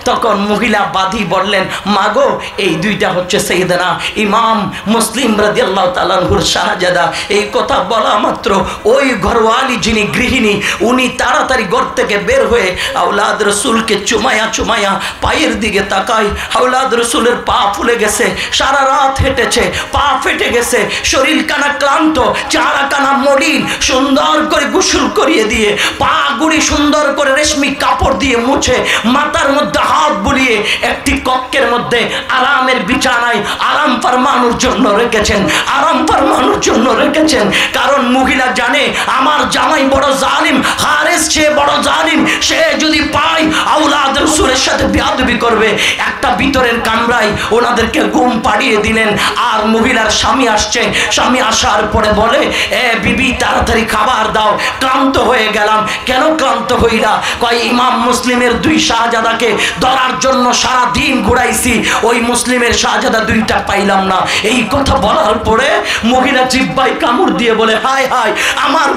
S1: তখন মহিলা বাদী বললেন, মাগো এই দুইটা হচ্ছে সাইয়েদনা ইমাম মুসলিম রাদিয়াল্লাহু তাআলা আনহুর শাহজাদা। এই কথা বলা মাত্র ওই ঘরওয়ালি যিনি গৃহিণী, উনি তাড়াতাড়ি ঘর থেকে বের হয়ে আওলাদ রাসূলকে চুমায়া চুমায়া পায়ের দিকে তাকায়। আওলাদ রাসূলের পা ফুলে গেছে, সারা রাত হেঁটেছে, পা ফেটে গেছে, শরীর কানা ক্লান্ত, চেহারা কানা মলিন, সুন্দর করে গোসল করিয়ে দিয়ে পা গুড়ি সুন্দর করে রেশমি কাপড় দিয়ে মুছে মাথার মধ্যে হাত বুলিয়ে একটি কক্ষের মধ্যে আরামের বিছানায় আরাম ফরমানোর জন্য রেখেছেন, আরাম ফরমানোর জন্য রেখেছেন। কারণ মহিলা জানে আমার জামাই বড় জালিম, হারেস সে বড় জালিম, সে যদি পায় আওলাদ রাসূলের সাথে বেয়াদবি করবে। একটা ভিতরের কামরায় ওনাদেরকে ঘুম পাড়িয়ে দিলেন। আর মহিলার স্বামী আসছে, স্বামী আসার পরে বলে, এ বিবি তাড়াতাড়ি খাবার দাও, ক্লান্ত হয়ে গেলাম। কেন ক্লান্ত হইলা? কয় ইমাম মুসলিমের দুই শাহজাদাকে ধরার জন্য সারা দিন ঘুরাইছি, ওই মুসলিমের শাহজাদা দুইটা পাইলাম না। এই কথা বলার পরে মহিলা জিহ্বায় কামড় দিয়ে বলে, হায় হায়, আমার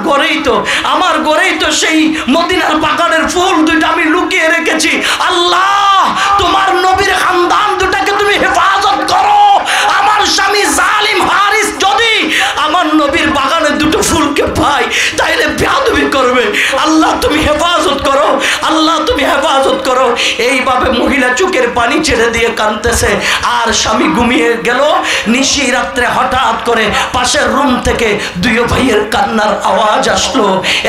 S1: ঘরেই তো সেই মদিনার বাগানের ফুল দুইটা আমি লুকিয়ে রেখেছি। আল্লাহ তোমার নবীর খানদান দুটাকে তুমি হেফাজত করো। আমার স্বামী জালিম হারিস যদি আমার নবীর বাগানের দুটো ফুলকে পায় তাইলে বেয়াদবি করবে। আল্লাহ তুমি হেফাজত করো, আল্লাহ তুমি হেফাজত করো। এইভাবে মহিলা চোখের পানি ছেড়ে দিয়ে কাঁদতেছে। আর স্বামী ঘুমিয়ে গেল। নিশি রাত্রে হঠাৎ করে পাশের রুম থেকে দুই ভাইয়ের কান্নার আওয়াজ আসলো।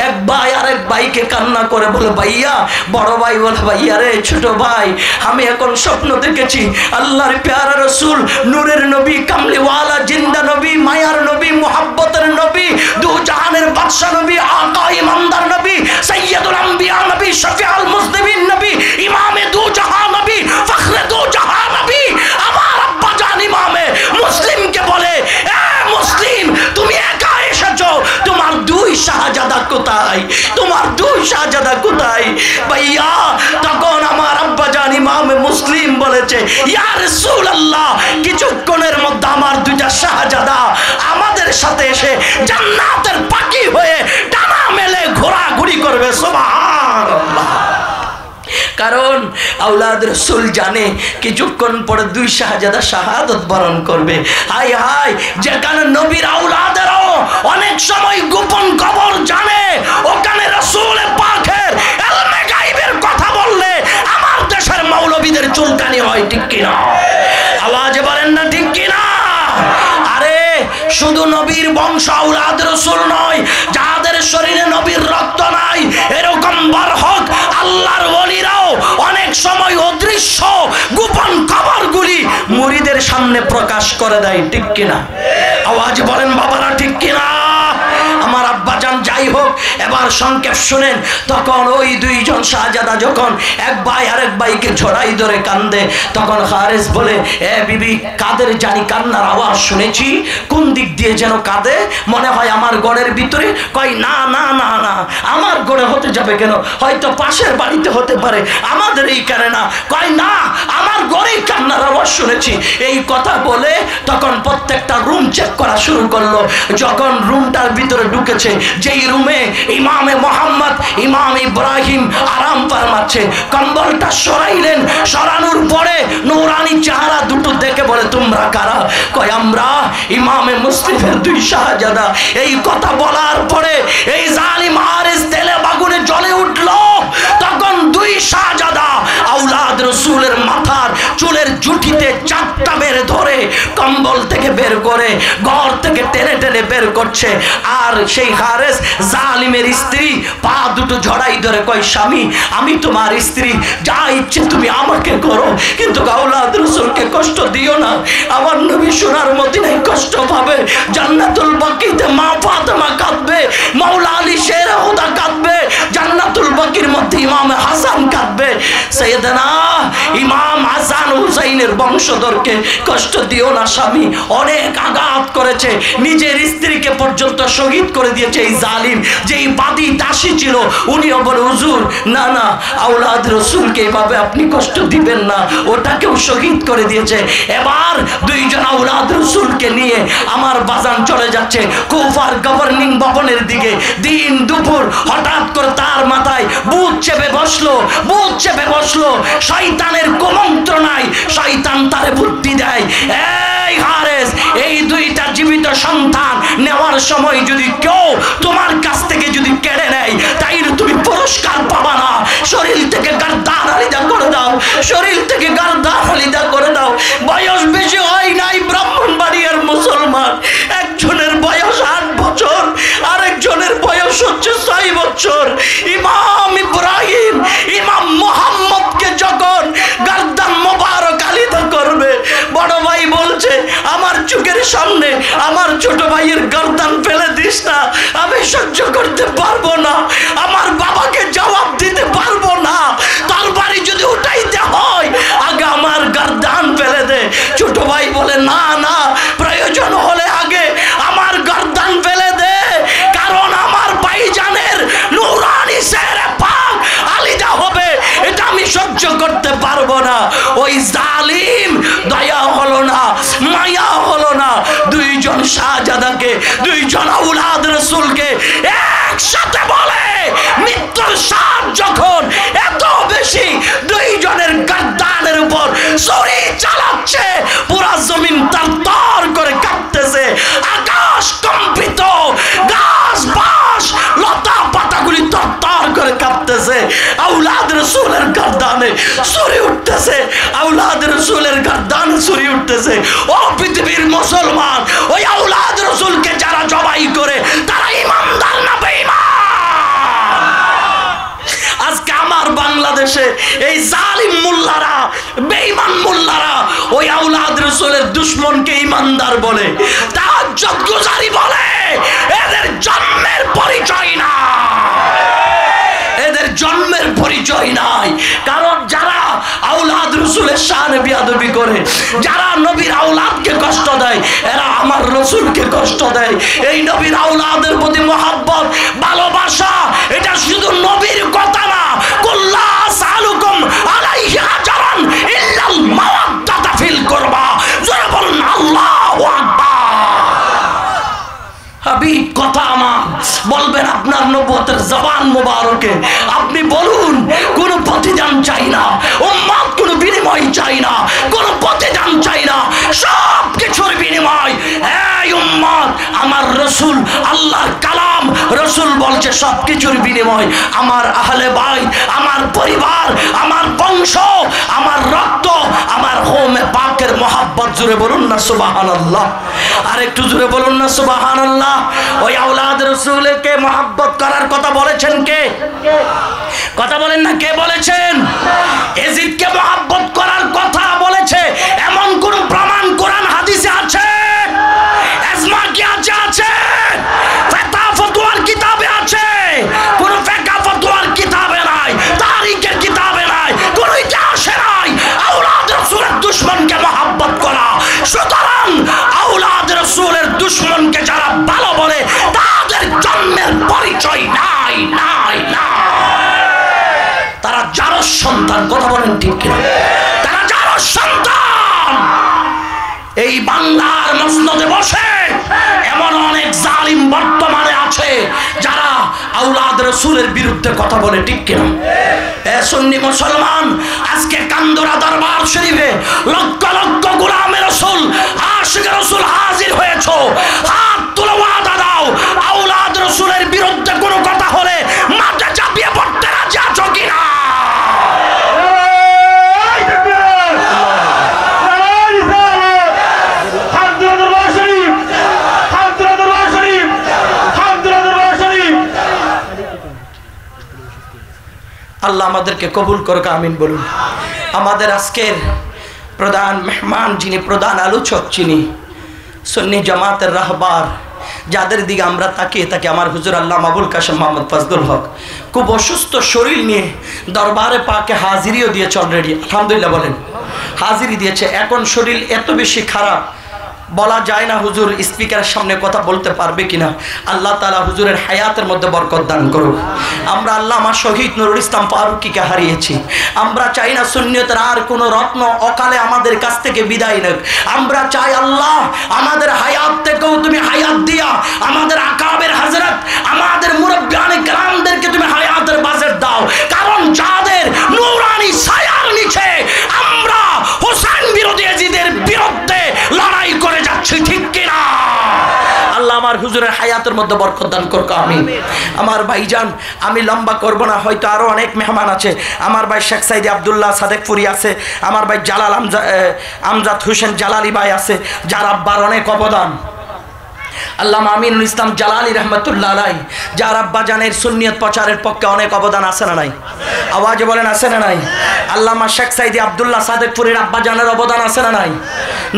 S1: এক ভাই আরেক ভাইকে কান্না করে বলে, ভাইয়া। বড় ভাই বলে, ভাইয়া রে ছোট ভাই, আমি এখন স্বপ্ন দেখেছি আল্লাহর প্যারা রাসূল, নূরের নবী, কামলিওয়ালা, জিন্দা নবী, মায়ার নবী, মুহাব্বতের নবী, দু জাহানের বাদশা নবী, আকা ইমানদার নবী, সাইয়্যিদুল আম্বিয়া নবী, শফিউল মুজনিবিন নবী, ইমামে দু জাহান নবী, ফখরে দু জাহান নবী, আমার আব্বা জান ইমামে মুসলিমকে বলে, এ মুসলিম তুমি একা ইয়া রাসূলুল্লাহ, কিছুক্ষণের মধ্যে আমার দুইটা শাহজাদা আমাদের সাথে এসে জান্নাতের পাখি হয়ে ডানা মেলে ঘোরাঘুরি করবে। সুবহানাল্লাহ। কারণ আওলাদ রাসূল জানে কিছুক্ষণ পরে দুই শাহজাদা শাহাদাত বরণ করবে। হায় হায়, যেখানে নবীর আওলাদেরও অনেক সময় গোপন খবর জানে, ওখানে রাসূল পাকের ইলমে গায়বের কথা বললে আমার দেশের মৌলবীদের চুলকানি হয়, ঠিক কিনা? আওয়াজে বলেন না ঠিক কিনা? আরে শুধু নবীর বংশ আওলাদ রাসূল নয়, যাদের শরীরে নবীর রক্ত নাই এরকম বরহক আল্লাহর ওলিরাও অনেক সময় অদৃশ্য গোপন খবরগুলি মুরিদের সামনে প্রকাশ করে দেয়, ঠিক কিনা? আওয়াজ বলেন বাবারা, ঠিক কিনা? আমার আব্বাজান যাই হোক, এবার সংক্ষেপ শুনেন। তখন ওই দুইজন শাহজাদা যখন এক ভাই আরেক ভাইকে ছড়াই ধরে কান্দে, তখন হারেস বলে, এ বিবি, কাদের জানি কান্নার আওয়াজ শুনেছি, কোন দিক দিয়ে যেন কাঁদে, মনে হয় আমার ঘরের ভিতরে। কয় না না না না, আমার ঘরে হতে যাবে কেন, হয়তো পাশের বাড়িতে হতে পারে, আমাদের এইখানে না। কয় না, আমার ঘরেই কান্নার আওয়াজ শুনেছি। এই কথা বলে তখন প্রত্যেকটা রুম চেক করা শুরু করলো। যখন রুমটার ভিতরে ঢুকেছে, যেই রুমে ইমামে মোহাম্মদ ইমাম ইব্রাহিম আরাম ফরমাচ্ছে, কম্বলটা সরাইলেন। সরানোর পরে নূরানি চেহারা দুটো দেখে বলে, তোমরা কারা? কয় আমরা ইমামে মুসলিমের দুই শাহজাদা। এই কথা বলার পরে এই জালিম হারেস তেলে বাগুনে জ্বলে উঠলো। তখন দুই শাহজাদা আওলাদ রাসূলের মাথার চুলের জুটিতে চাপটা বের ধরে কম্বল থেকে বের করে ঘর থেকে টেনে টেনে বের করছে। আর সেই হারেস জালিমের স্ত্রী পা দুটো জড়াই ধরে কয়, স্বামী, আমি তোমার স্ত্রী, যা ইচ্ছে তুমি আমাকে করো, কিন্তু আওলাদ রাসূলকে কষ্ট দিও না। আমার নবী সোনার মদিনায় কষ্ট পাবে, জান্নাতুল বাকিতে মা ফাতেমা কাঁদবে, মাওলা আলী শের হুদা কাঁদবে, জান্নাতুল বাকির মধ্যে ইমাম হাসান কাঁদবে। সাইয়েদনা ইমাম হাসান হুসাইনের বংশধরকে কষ্ট দিও না স্বামী, অনেক আঘাত করেছে, নিজের স্ত্রীকে পর্যন্ত শহীদ করে দিয়েছে এই জালিম। যেই বাদী দাসী ছিল উনিও বলে, হুজুর না না, আওলাদ রাসূলকে এভাবে আপনি কষ্ট দিবেন না, ওটাকেও শহীদ করে দিয়েছে। এবার দুইজন আওলাদ রাসূলকে নিয়ে আমার বাজান চলে যাচ্ছে কুফার গভর্নিং ভবনের দিকে। দিন দুপুর হঠাৎ করে তার মাথায় ভূত চেপে বসলো, ভূত চেপে বসলো। শয়তানের কুমন্ত্রণায় শয়তান তারে বুদ্ধি দেয়, এই হারেস, এই দুইটা জীবিত সন্তান নেওয়ার সময় যদি কেউ তোমার কাছ থেকে যদি কেড়ে নেয়, তাইলে তুমি পুরস্কার পাবা না। শরীর থেকে গার্দান আলিদা করে দাও, শরীর থেকে গার্দান আলিদা করে দাও। বয়স বেশি হয় নাই ব্রাহ্মণবাড়িয়ার মুসলমান, একজনের বয়স 8 বছর, আরেকজনের বয়স হচ্ছে 6 বছর। ইমাম ইব্রাহিম ইমাম মুহাম্মদকে যখন গার্দান মোবারক আলিদা করবে, বড় ভাই বলছে, আমার চোখের সামনে আমার ছোট ভাইয়ের গর্দান ফেলে দিস না, আমি সহ্য করতে পারবো না, আমার বাবাকে জবাব দিতে পারবো না, তরবারি যদি উঠাইতে হয় আগে আমার গর্দান ফেলে দে। ছোট ভাই বলে, না না, প্রয়োজন হলে আগে আমার গর্দান ফেলে দে, কারণ আমার ভাইজানের নূরানি শেরে পাক আলিদা হবে, এটা আমি সহ্য করতে পারবো না। ওই জালিম দয়া হলো না, মায়া হলো না, দুইজন শাহজাদাকে, দুইজন আওলাদ রাসূলকে একসাথে বলে, মৃত্যুর স্বাদ যখন এত বেশি, দুইজনের গর্দানের উপর ছুরি চালাচ্ছে, পুরা জমিন তার করে কাঁপতেছে, আকাশ কম্পিত, গাছ বাস লতা পাতাগুলি তরতর করে কাঁপতেছে। আওলাদ রাসূলের গর্দানে ছুরি উঠতেছে, আওলাদ রাসূলের গর্দানে ছুরি উঠতেছে। ও পৃথিবীর মুসলমান, ওই আওলাদ রাসূলকে যারা জবাই করে তারা ইমানদার না বেঈমান? আজকে আমার বাংলাদেশে এই জালিম মোল্লারা, বেঈমান মোল্লারা ওই আওলাদ রাসূলের দুশমনকে ইমানদার বলে, তাহাজ্জুদ গুজারি বলে, এদের জন্মের পরিচয় না, এদের জন্মের পরিচয় নাই। কারণ যারা আওলাদ রাসূলের শানে বিয়াদবি করে, যারা নবীর আওলাদকে কষ্ট দেয়, এরা আমার রাসূলকে কষ্ট দেয়। এই নবীর আওলাদের প্রতি মহব্বত, ভালোবাসা, এটা শুধু নবীর কথা না, কুল্লা সালুকুম আলাইহি আজরান ইল্লাল মাওয়াদ্দা হাবিব কথা আমার বলবেন আপনার নবুয়তের জবান মোবারকে, আপনি বলুন কোনো প্রতিদান চাই না, উম্মত কোনো বিনিময় চাই না, কোনো প্রতিদান চাই না, সব কিছুর বিনিময়। এই উম্মত, আমার রসুল আল্লাহর কালাম, রসুল বলছে সব কিছুর বিনিময় আমার আহলে বাইত, আমার পরিবার, আমার বংশ, আমার রক্ত, আমার হোমে পাকের মোহাব্বত। জুড়ে বলুন না সুবহানাল্লাহ, আর একটু জুড়ে বলুন না সুবহানাল্লাহ। ওই আওলাদ রাসূলকে মোহাব্বত করার কথা বলেছেন কে? কথা বলেন না, কে বলেছেন? ইয়াজিদকে মোহাব্বত করার কথা বলেছে এমন কোন প্রমাণ কোরআন হাদিসে আছে? ইজমা কি আছে? ফাতা ফতোয়ার কিতাবে আছে? কোন ফিকহ ফতোয়ার কিতাবে নাই, তারিখের কিতাবে নাই, কোন ইতিহাসে নাই আওলাদ রাসূলের দুশমনকে মোহাব্বত করা। সুতরাং আওলাদ রাসূলের দুশমনকে যারা ভালো বলে তাদের জন্মের পরিচয় নাই, নাই, নাই। তারা যারও সন্তান, কথা বলেন ঠিক কিনা? তারা যারও সন্তান। এই বাংলার মসনদে বসে এমন অনেক জালিম বর্তমানে আছে যারা আওলাদ রাসূলের বিরুদ্ধে কথা বলে, ঠিক কিনা? সুন্নি মুসলমান, আজকে কান্দরা দরবার শরীফে লক্ষ লক্ষ গোলামে রাসূল, আশিকে রাসূল হাজির হয়েছো, হাত তুলে ওয়াদা দাও আওলাদ রাসূলের বিরুদ্ধে কোনো কথা হলে মাঠে চাপিয়ে পড়তে রাজি আছো কিনা? আল্লাহ আমাদেরকে কবুল করুক, আমিন বলুন। আমাদের আজকের প্রধান মেহমান যিনি, প্রধান আলোচক যিনি, সুন্নি জামাতের রাহবার, যাদের দিকে আমরা তাকিয়ে থাকি, আমার হুজুর আল্লামা আবুল কাশেম মোহাম্মদ ফজলুল হক খুব অসুস্থ শরীর নিয়ে দরবারে পাকে হাজিরিও দিয়েছে অলরেডি, আলহামদুলিল্লাহ বলেন, হাজিরি দিয়েছে। এখন শরীর এত বেশি খারাপ, বলা যায় না হুজুর স্পিকারের সামনে কথা বলতে পারবে কিনা। আল্লাহ তাআলা হুজুরের হায়াতের মধ্যে বরকত দান করুক। আমরা আল্লামা শহীদ নুরুল ইসলাম ফারুকীকে হারিয়েছি। আমরা চাই না সুন্নিয়তের আর কোনো রত্ন অকালে আমাদের কাছ থেকে বিদায় নেক। আমরা চাই আল্লাহ আমাদের হায়াত থেকেও তুমি হায়াত দিয়া আমাদের আকাবের হযরত, আমাদের মুরব্বিয়ানে কেরামদেরকে তুমি হায়াতের বাজেট দাও। কারণ যাদের নূরানি ছায়ার নিচে আমরা হোসেন বিরোধী ইয়াজিদের বিরুদ্ধে লড়াই করে যাচ্ছি, ঠিক কিনা? আল্লাহ আমার হুজুরের হায়াতের মধ্যে বরকত দান করুক, আমিন। আমার ভাইজান, আমি লম্বা করব না, হয়তো আরো অনেক মেহমান আছে। আমার ভাই শেখ সাইদি আব্দুল্লাহ সাদেকপুরি আছে, আমার ভাই জালাল আমজাদ হোসেন জালালি ভাই আছে, যার আব্বার অনেক অবদান। আল্লামা আমিনুল ইসলাম জালালি রহমতুল্লাহ আলাই, যার আব্বা জানের সুন্নিয়ত প্রচারের পক্ষে অনেক অবদান আছে না নাই? আওয়াজে বলেন আছে না নাই? আল্লামা শেখ সাইদি আব্দুল্লাহ সাদেকপুরির আব্বা জানের অবদান আছে না নাই?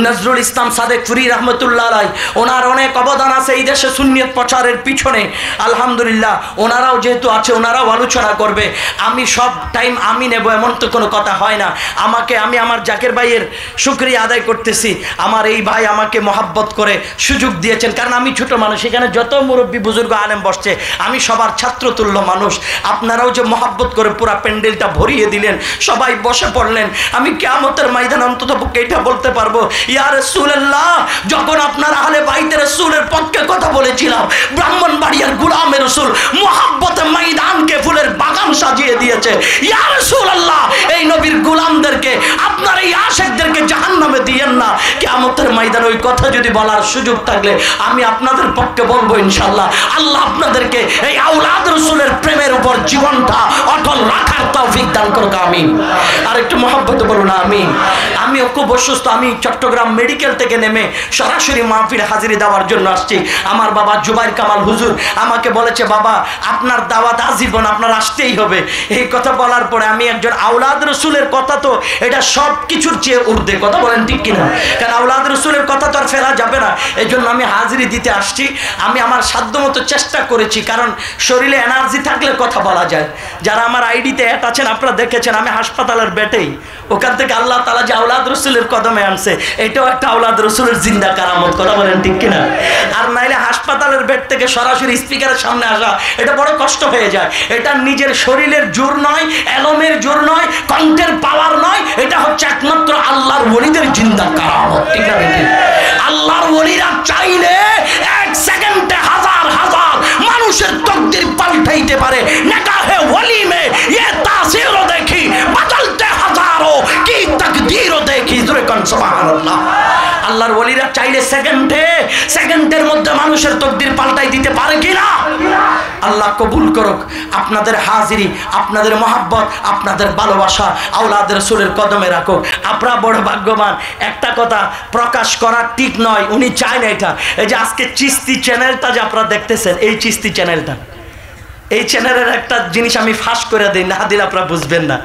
S1: নজরুল ইসলাম সাদেকপুরি রহমতুল্লাহ আলাই, ওনার অনেক অবদান আছে এই দেশে সুন্নিয়ত প্রচারের পিছনে। আলহামদুলিল্লাহ, ওনারাও যেহেতু আছে, ওনারাও আলোচনা করবে। আমি সব টাইম আমি নেব এমন তো কোনো কথা হয় না। আমি আমার জাকের ভাইয়ের শুকরিয়া আদায় করতেছি। আমার এই ভাই আমাকে মহাব্বত করে সুযোগ দিয়েছেন, কারণ আমি ছোট মানুষ, এখানে যত মুরব্বী বুজুর্গ আলেম বসছে আমি সবার ছাত্রতুল্য মানুষ। আপনারাও যে মহাব্বত করে পুরা প্যান্ডেলটা ভরিয়ে দিলেন, সবাই বসে পড়লেন। আমি কিয়ামতের ময়দানে অন্তত এটা বলতে পারবো, ইয়া রাসূলুল্লাহ, যখন আপনার আহলে বাইতে রাসূলের পক্ষে কথা বলেছিলাম, ব্রাহ্মণবাড়িয়ার গোলামে রাসূল মহাব্বতে ময়দানকে ফুলের বাগান সাজিয়ে দিয়েছে। ইয়া রাসূলুল্লাহ, এই নবীর গোলামদেরকে, আপনার এই আশিকদেরকে জাহান্নামে দিয়েন না। কিয়ামতের ময়দানে ওই কথা যদি বলার সুযোগ থাকলে আমি আপনাদের পক্ষে বলবো ইনশাআল্লাহ। আল্লাহ আপনাদেরকে এই আওলাদ রাসূলের প্রেমের উপর জীবনটা অটল রাখার তৌফিক দান করুক, আমিন। আর একটু মহব্বতে বলুন আমিন। আমিও খুব অসুস্থ, আমি চট্টগ্রাম মেডিকেল থেকে নেমে সরাসরি মাহফিলে হাজিরি দেওয়ার জন্য আসছি। আমার বাবা জুবাইর কামাল হুজুর আমাকে বলেছে, বাবা আপনার দাওয়াত আজীবন, আপনার আসতেই হবে। এই কথা বলার পরে আমি একজন আওলাদ রাসূলের কথা, তো এটা সব কিছুর চেয়ে ঊর্ধ্বে, কথা বলেন ঠিক কিনা? কারণ আওলাদ রাসূলের কথা তো আর ফেলা যাবে না, এই জন্য আমি হাজিরি দিতে আসছি। আমি আমার সাধ্যমতো চেষ্টা করেছি, কারণ শরীরে এনার্জি থাকলে কথা বলা যায়। যারা আমার আইডিতে অ্যাড আছেন আপনারা দেখেছেন, আমি হাসপাতালের বেটেই, ওখান থেকে আল্লাহ তাআলা যে আওলাদ রাসূলের কদমে আনছে, এটাও একটা আওলাদ রাসূলের জিন্দা কারামত, কথা বলেন ঠিক কিনা? আর নাইলে হাসপাতালের বেড থেকে সরাসরি স্পিকারের সামনে আসা এটা বড় কষ্ট হয়ে যায়। এটা নিজের শরীরের জোর নয়, এলমের জোর নয়, কণ্ঠের পাওয়ার নয়, এটা হচ্ছে একমাত্র আল্লাহর ওলিদের জিন্দা কারামত, ঠিক না? আল্লাহর ওলিরা চাইলে এক সেকেন্ডে হাজার সুবহানাল্লাহ। আল্লাহর ওলিরা চাইলে সেকেন্ডের মধ্যে মানুষের তকদির পাল্টাই দিতে পারে কিনা? আল্লাহ কবুল করুক আপনাদের হাজিরি, আপনাদের মহাব্বত, আপনাদের ভালোবাসা আওলাদ রাসূলের কদমে রাখুক। আপনারা বড় ভাগ্যবান। একটা কথা প্রকাশ করা ঠিক নয়, উনি চায় না এটা। এই যে আজকে চিস্তি চ্যানেলটা যে আপনারা দেখতেছেন, এই চিস্তি চ্যানেলটা, এই চ্যানেলের একটা জিনিস আমি ফাঁস করে দিই, না দিলে আপনারা বুঝবেন না।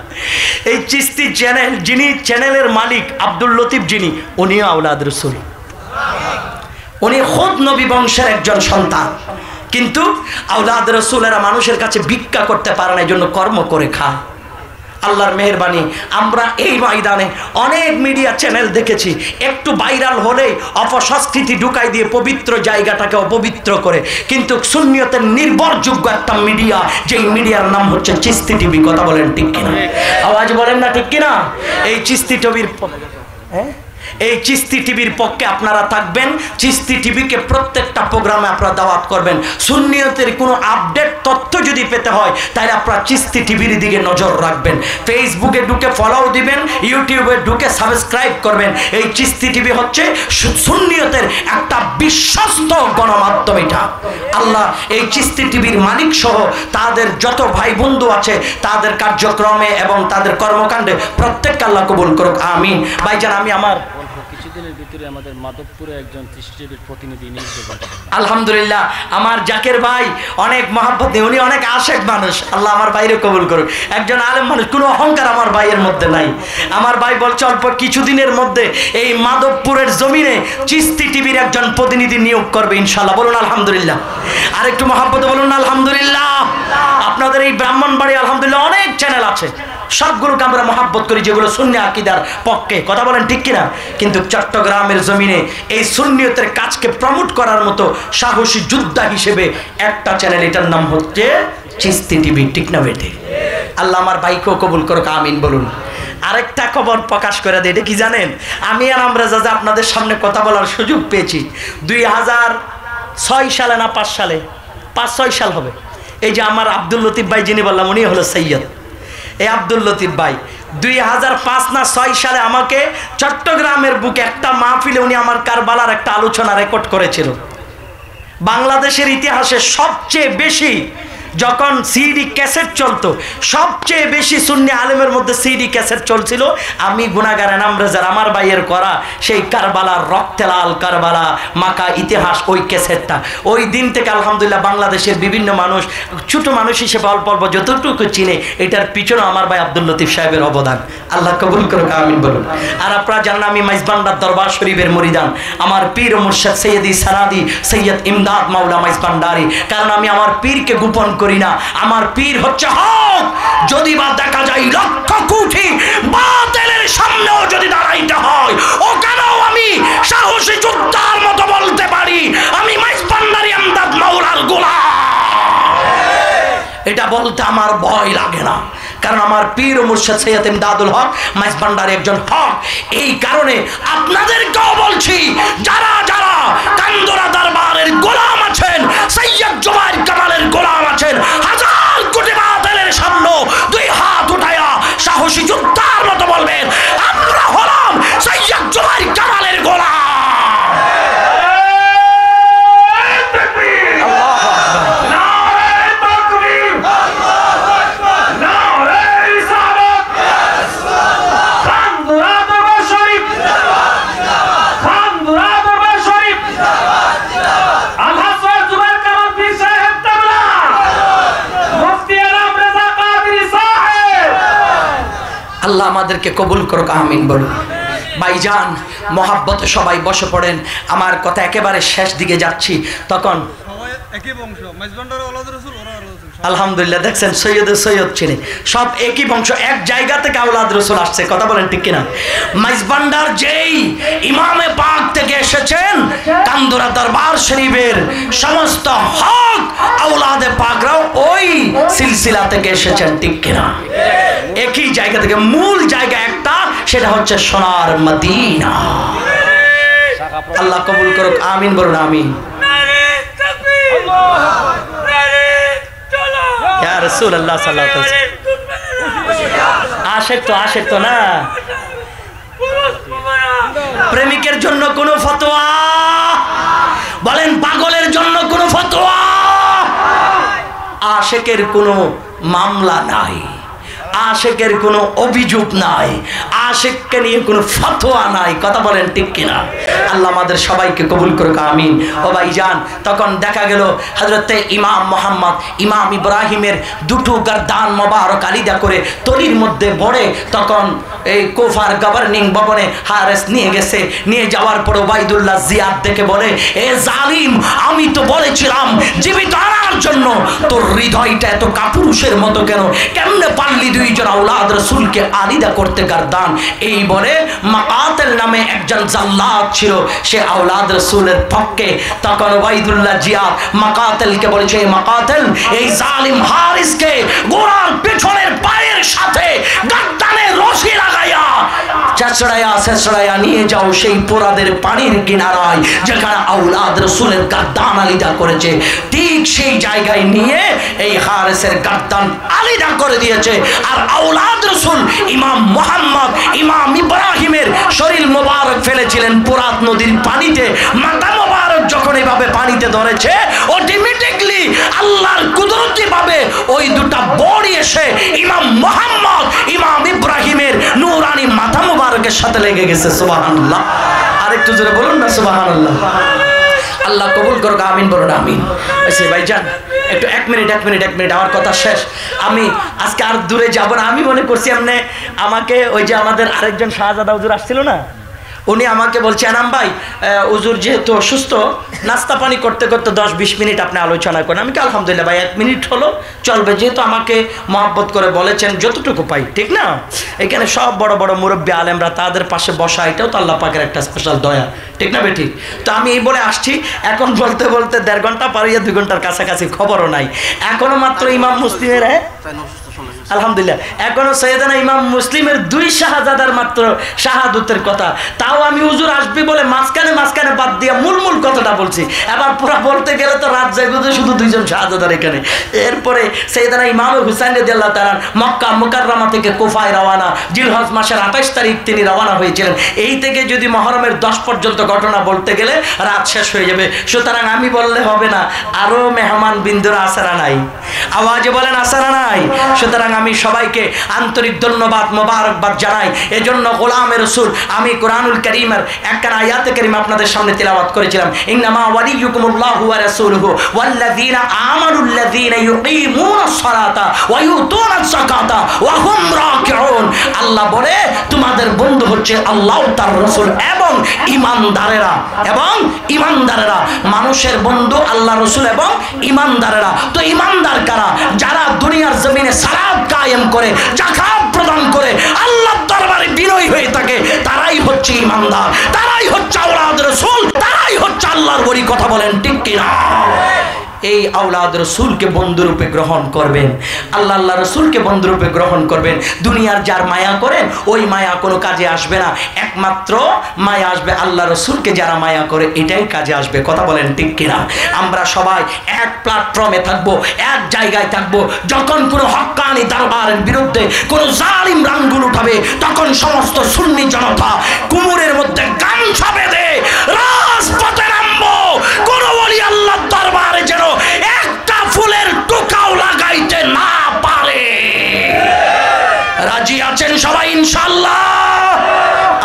S1: এই চিস্তি চ্যানেল, যিনি চ্যানেলের মালিক আব্দুল লতিফ, যিনি, উনিও আওলাদ রাসূল। উনি খুদ নবী বংশের একজন সন্তান, কিন্তু আওলাদ রাসূলেরা মানুষের কাছে ভিক্ষা করতে পারে না, এই জন্য কর্ম করে খায়। আল্লাহর মেহেরবানি, আমরা এই ময়দানে অনেক মিডিয়া চ্যানেল দেখেছি, একটু ভাইরাল হলেই অপসংস্কৃতি ঢুকাই দিয়ে পবিত্র জায়গাটাকে অপবিত্র করে। কিন্তু সুন্নিয়তের নির্ভরযোগ্য একটা মিডিয়া, যেই মিডিয়ার নাম হচ্ছে চিস্তি টিভি। কথা বলেন ঠিক কিনা? আওয়াজ বলেন না ঠিক কিনা? এই চিস্তি টিভির এই চিস্তি টিভির পক্ষে আপনারা থাকবেন। চিস্তি টিভিকে প্রত্যেকটা প্রোগ্রামে আপনারা দাওয়াত করবেন। সুন্নিয়তের কোনো আপডেট তথ্য যদি পেতে হয় তাহলে আপনারা চিস্তি টিভির দিকে নজর রাখবেন। ফেসবুকে ঢুকে ফলো দিবেন, ইউটিউবে ঢুকে সাবস্ক্রাইব করবেন। এই চিস্তি টিভি হচ্ছে সুন্নিয়তের একটা বিশ্বস্ত গণমাধ্যম। এটা আল্লাহ এই চিস্তি টিভির মালিক সহ তাদের যত ভাই বন্ধু আছে তাদের কার্যক্রমে এবং তাদের কর্মকাণ্ডে প্রত্যেককে আল্লাহ কবুল করুক, আমিন। ভাইজান, আমি আমার
S3: কিছুদিনের ভিতরে আমাদের মাধবপুরে একজন চিস্তির প্রতিনিধি নিয়োগ করবেন।
S1: আলহামদুলিল্লাহ, আমার জাকের ভাই অনেক মহব্বত, উনি অনেক আশেক মানুষ। আল্লাহ আমার ভাইরে কবুল করুক। একজন আলেম মানুষ, কোনো অহংকার আমার ভাইয়ের মধ্যে নাই। আমার ভাই বলছে অল্প কিছুদিনের মধ্যে এই মাধবপুরের জমিনে চিস্তি টিভির একজন প্রতিনিধি নিয়োগ করবে ইনশাআল্লাহ। বলুন আলহামদুলিল্লাহ। আর একটু মহব্বত বলুন আলহামদুলিল্লাহ। আপনাদের এই ব্রাহ্মণবাড়ি আলহামদুলিল্লাহ অনেক চ্যানেল আছে, সবগুলোকে আমরা মহাব্বত করি, যেগুলো সুন্নি আকীদার পক্ষে। কথা বলেন ঠিক কিনা? কিন্তু চট্টগ্রামের জমিনে এই সুন্নিয়তের কাজকে প্রমোট করার মতো সাহসী যোদ্ধা হিসেবে একটা চ্যানেল, এটার নাম হচ্ছে চিস্তি টিভি। ঠিক না বেটে? আল্লাহ আমার ভাইকেও কবুল করুক, আমিন বলুন। আরেকটা খবর প্রকাশ করে দেয়, এটা কি জানেন? আমি আর আমরা যা আপনাদের সামনে কথা বলার সুযোগ পেয়েছি 2006 সালে না 5 সালে, 5-6 সাল হবে। এই যে আমার আব্দুল লতিফ ভাই যিনি বললাম, উনি হলো সৈয়দ। এই আব্দুল লতিফ ভাই 2005 না 6 সালে আমাকে চট্টগ্রামের বুকে একটা মাহফিলে উনি আমার কারবালার একটা আলোচনা রেকর্ড করেছিল। বাংলাদেশের ইতিহাসে সবচেয়ে বেশি যখন সিডি ক্যাসেট চলতো, সবচেয়ে বেশি সুন্নি আলেমের মধ্যে সিডি ক্যাসেট চলছিল আমি গুনাহগার এনাম রেজার আমার ভাইয়ের করা সেই কারবালার রক্তে লাল কারবালা মাকা ইতিহাস, ওই ক্যাসেটটা। ওই দিন থেকে আলহামদুলিল্লাহ বাংলাদেশের বিভিন্ন মানুষ, ছোট মানুষ হিসেবে অল্প অল্প যতটুকু চিনে, এটার পিছনে আমার ভাই আব্দুল লতিফ সাহেবের অবদান। আল্লাহ কবুল করুক, আমিন বলুন। আর আপনারা জানেন আমি মাইজবান্ডার দরবার শরীফের মুরিদান। আমার পীর ও মুর্শিদ সৈয়দি সানাদি সৈয়দ ইমদাদ মাওলা মাইজবান্ডারি। কারণ আমি আমার পীরকে গোপন করি না, আমার পীর হচ্ছে হক। যদি বা দেখা যায় লক্ষ কোটি বাতিলের সামনেও যদি দাঁড়াইতে হয়, ওখানেও আমি সাহসী যোদ্ধার মতো বলতে পারি আমি মাইজবান্ডারি ইমদাদ মাওলার গোলাম। এটা বলতে আমার ভয় লাগে না, কারণ আমার পীর ও মুর্শিদ সৈয়দ ইমদাদুল হক মাইজবান্ডারি একজন হক। এই কারণে আপনাদেরকেও বলছি, যারা যারা কান্দরা দরবারের গোলাম আছেন, সৈয়দ জুবাইর কামালের গোলাম আছেন, হাজার কোটি বাতিলের সামনে 2 হাত উঠায়া সাহসী যোদ্ধার মতো বলবেন আমরা হলাম সৈয়দ জুবাইর কামালের গোলাম। আল্লাহ আমাদেরকে কবুল করুক, আমিন বলুন। ভাইজান মহাব্বতে সবাই বসে পড়েন। আমার কথা একেবারে শেষ দিকে যাচ্ছি, তখন আলহামদুলিল্লাহ দেখছেন সৈয়দ সৈয়দ চিনি সব একই বংশ, এক জায়গা থেকে আওলাদ রাসূল আসছে। কথা বলেন ঠিক কিনা? মাইজবান্ডার যেই ইমামে পাক থেকে এসেছেন, কান্দরা দরবার শরীফের সমস্ত হক আওলাদে পাকরাও ওই সিলসিলা থেকে এসেছেন। ঠিক কিনা? একই জায়গা থেকে, মূল জায়গা একটা, সেটা হচ্ছে সোনার মদিনা। আল্লাহ কবুল করুক, আমিন বলুন, আমিন। ইয়া রাসূলুল্লাহ সাল্লাল্লাহু আলাইহি ওয়াসাল্লাম। আশেক তো না, প্রেমিকের জন্য কোনো ফতোয়া? বলেন পাগলের জন্য কোনো ফতোয়া? আশেকের কোনো মামলা নাই, আশেকের কোনো অভিযোগ নাই, আশেককে নিয়ে কোনো ফতোয়া নাই। কথা বলেন ঠিক কিনা? আল্লাহ আমাদের সবাইকে কবুল করুক, আমিন। ও ভাইজান, তখন দেখা গেল হযরতে ইমাম মোহাম্মদ, ইমাম ইব্রাহিমের দুটো গর্দান মোবারক আলিদা করে তলির মধ্যে ভরে তখন এই কুফার গভর্নিং ভবনে হারেস নিয়ে গেছে। নিয়ে যাওয়ার পর ওবাইদুল্লাহ জিয়াদ দেখে বলে, এ জালিম, আমি তো বলেছিলাম জীবিত আনার জন্য, তোর হৃদয়টা এত কাপুরুষের মতো কেন? কেমনে পারলি দুইজন আওলাদ রাসূলকে আলিদা করতে গর্দান? এই বলে মাকাতেল নামে একজন জাল্লাদ ছিল, সে আওলাদ রাসূলের পক্ষে। তখন ওবাইদুল্লাহ জিয়াদ মাকাতেলকে বলেছে, মাকাতেল, এই জালিম হারিসকে গোড়ার পেছনের পায়ের সাথে গর্দানে রশি লাগাইয়া চেঁচড়াইয়া নিয়ে যাও সেই পোরাদের পানির কিনারায় যেখানে আওলাদ রাসূলের গর্দান আলিদা করেছে। ঠিক সেই জায়গায় নিয়ে এই হারিসের গর্দান আলিদা করে দিয়েছে। আর আওলাদ রাসূল ইমাম মুহাম্মদ, ইমাম ইব্রাহিমের শরীর মোবারক ফেলেছিলেন পোরাত নদীর পানিতে। মাথা মোবারক যখন এইভাবে পানিতে ধরেছে, অটোমেটিকলি আল্লাহর কুদরতি ভাবে ওই দুটা বড়ি এসে ইমাম মুহাম্মদ, ইমাম ইব্রাহিমের নূরানি মাথা মোবারকের সাথে লেগে গেছে। সুবহানাল্লাহ। আরেকটু জোরে বলুন না সুবহানাল্লাহ। আল্লাহ কবুল করুক, আমিন বলুন আমিন। আচ্ছা ভাইজান, একটু এক মিনিট আমার কথা শেষ। আমি আজকে আর দূরে যাব না। আমি মনে করছি এমনি আমাকে ওই যে আমাদের আরেকজন শাহজাদা হুজুর আসছিল না, উনি আমাকে বলছে, আনাম ভাই, হুজুর যেহেতু অসুস্থ, নাস্তা পানি করতে করতে 10-20 মিনিট আপনি আলোচনা করেন। আমি কি আলহামদুলিল্লাহ ভাই, 1 মিনিট হলো চলবে, যেহেতু আমাকে মহব্বত করে বলেছেন যতটুকু পাই, ঠিক না? এখানে সব বড় বড় মুরব্বী আলেমরা, তাদের পাশে বসা, এটাও তো আল্লাহ পাকের একটা স্পেশাল দয়া, ঠিক না বেঠিক? তো আমি এই বলে আসছি। এখন বলতে বলতে 1.5 ঘন্টা পারিয়ে 2 ঘন্টার কাছাকাছি, খবরও নাই। এখনো মাত্র ইমাম মুসলিমের আলহামদুলিল্লাহ এখনো সৈয়দানা ইমাম মুসলিমের 2 শাহজাদার মাত্র শাহাদতের কথা। তাও আমি হুজুর আসবি বলে মাঝখানে বাদ দিয়ে মূল কথাটা বলছি। এবার পুরো বলতে গেলে তো রাত জাগবে শুধু 2 জন শাহজাদার এখানে। এরপরে সৈয়দানা ইমাম হুসাইন রাদিয়াল্লাহু তাআলা মক্কা মুকাররমা থেকে কুফায় রওনা, জিলহজ মাসের 28 তারিখ তিনি রওনা হয়েছিলেন। এই থেকে যদি মুহররমের 10 পর্যন্ত ঘটনা বলতে গেলে রাত শেষ হয়ে যাবে। সুতরাং আমি বললে হবে না, আরো মেহমান বিন্দুরা আসারা নাই, আওয়াজে বলেন আসারা নাই। সুতরাং আমি সবাইকে আন্তরিক ধন্যবাদ মোবারকবাদ জানাই। এজন্য গোলামে রাসূল, আমি কোরআনুল কারীমের একটা আয়াতে কারীমা আপনাদের সামনে তিলাওয়াত করেছিলাম, ইন্নামা ওয়ালিয়ুকুমুল্লাহু ওয়া রাসূলুহু ওয়াল্লাযীনা আমানুল্লাযীনা ইউকিমুনাস সালাতা ওয়া ইউতুনাজ যাকাতা ওয়া হুম রাকিউন। আল্লাহ বলে তোমাদের বন্ধু হচ্ছে আল্লাহ তার রাসূল এবং ঈমানদারেরা। মানুষের বন্ধু আল্লাহ রাসূল এবং ঈমানদারেরা। তো ঈমানদার কারা? যারা দুনিয়ার জমিনে সালাত কায়েম করে, যাকাত প্রদান করে, আল্লাহর দরবারে বিনয়ী হয়ে থাকে, তারাই হচ্ছে ঈমানদার, তারাই হচ্ছে আওলাদ রাসূল, তারাই হচ্ছে আল্লাহর ওলি। কথা বলেন ঠিক কিনা? এই আওলাদ রাসূলকে বন্ধুরূপে গ্রহণ করবেন, আল্লাহ রাসূলকে বন্ধুরূপে গ্রহণ করবেন। দুনিয়ার যার মায়া করেন ওই মায়া কোনো কাজে আসবে না। একমাত্র মায়া আসবে আল্লাহ রাসূলকে যারা মায়া করে, এটাই কাজে আসবে। কথা বলেন ঠিক কিনা? আমরা সবাই এক প্ল্যাটফর্মে থাকবো, এক জায়গায় থাকবো। যখন কোনো হক্কানি দরবারের বিরুদ্ধে কোনো জালিম রাঙ্গুল উঠাবে, তখন সমস্ত সুন্নি জনতা কুমুরের মধ্যে গামছা বেঁধে রাজপথে নামবো। কোন ওলি আল্লাহর দরবারে যেন একটা ফুলের টুকাও লাগাইতে না পারে। রাজি আছেন সবাই ইনশাআল্লাহ?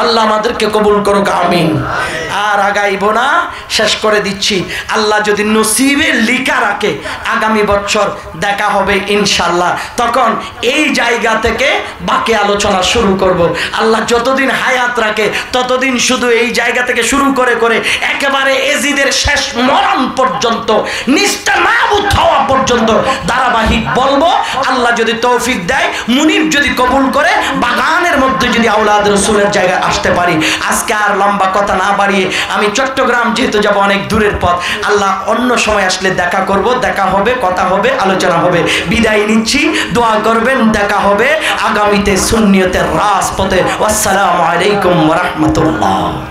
S1: আল্লাহ আমাদেরকে কবুল করুক, আমিন। আর আগাইব না, শেষ করে দিচ্ছি। আল্লাহ যদি নসিবে লিখা রাখে আগামী বছর দেখা হবে ইনশাআল্লাহ। তখন এই জায়গা থেকে বাকি আলোচনা শুরু করব। আল্লাহ যতদিন হায়াত রাখে ততদিন শুধু এই জায়গা থেকে শুরু করে একেবারে এজিদের শেষ মরণ পর্যন্ত, নিষ্ঠা নাবুদ হওয়া পর্যন্ত ধারাবাহিক বলবো। আল্লাহ যদি তৌফিক দেয়, মুনিব যদি কবুল করে, বাগানের মধ্যে যদি আওলাদ রাসূলের জায়গায় আসতে পারি। আজকে আর লম্বা কথা না বাড়িয়ে আমি চট্টগ্রাম যেহেতু যাব, অনেক দূরের পথ, আল্লাহ অন্য সময় আসলে দেখা করব, দেখা হবে, কথা হবে, আলোচনা হবে। বিদায় নিচ্ছি, দোয়া করবেন, দেখা হবে আগামীতে সুন্নিয়তের রাজপথে। আসসালামু আলাইকুম ওয়া রাহমাতুল্লাহ।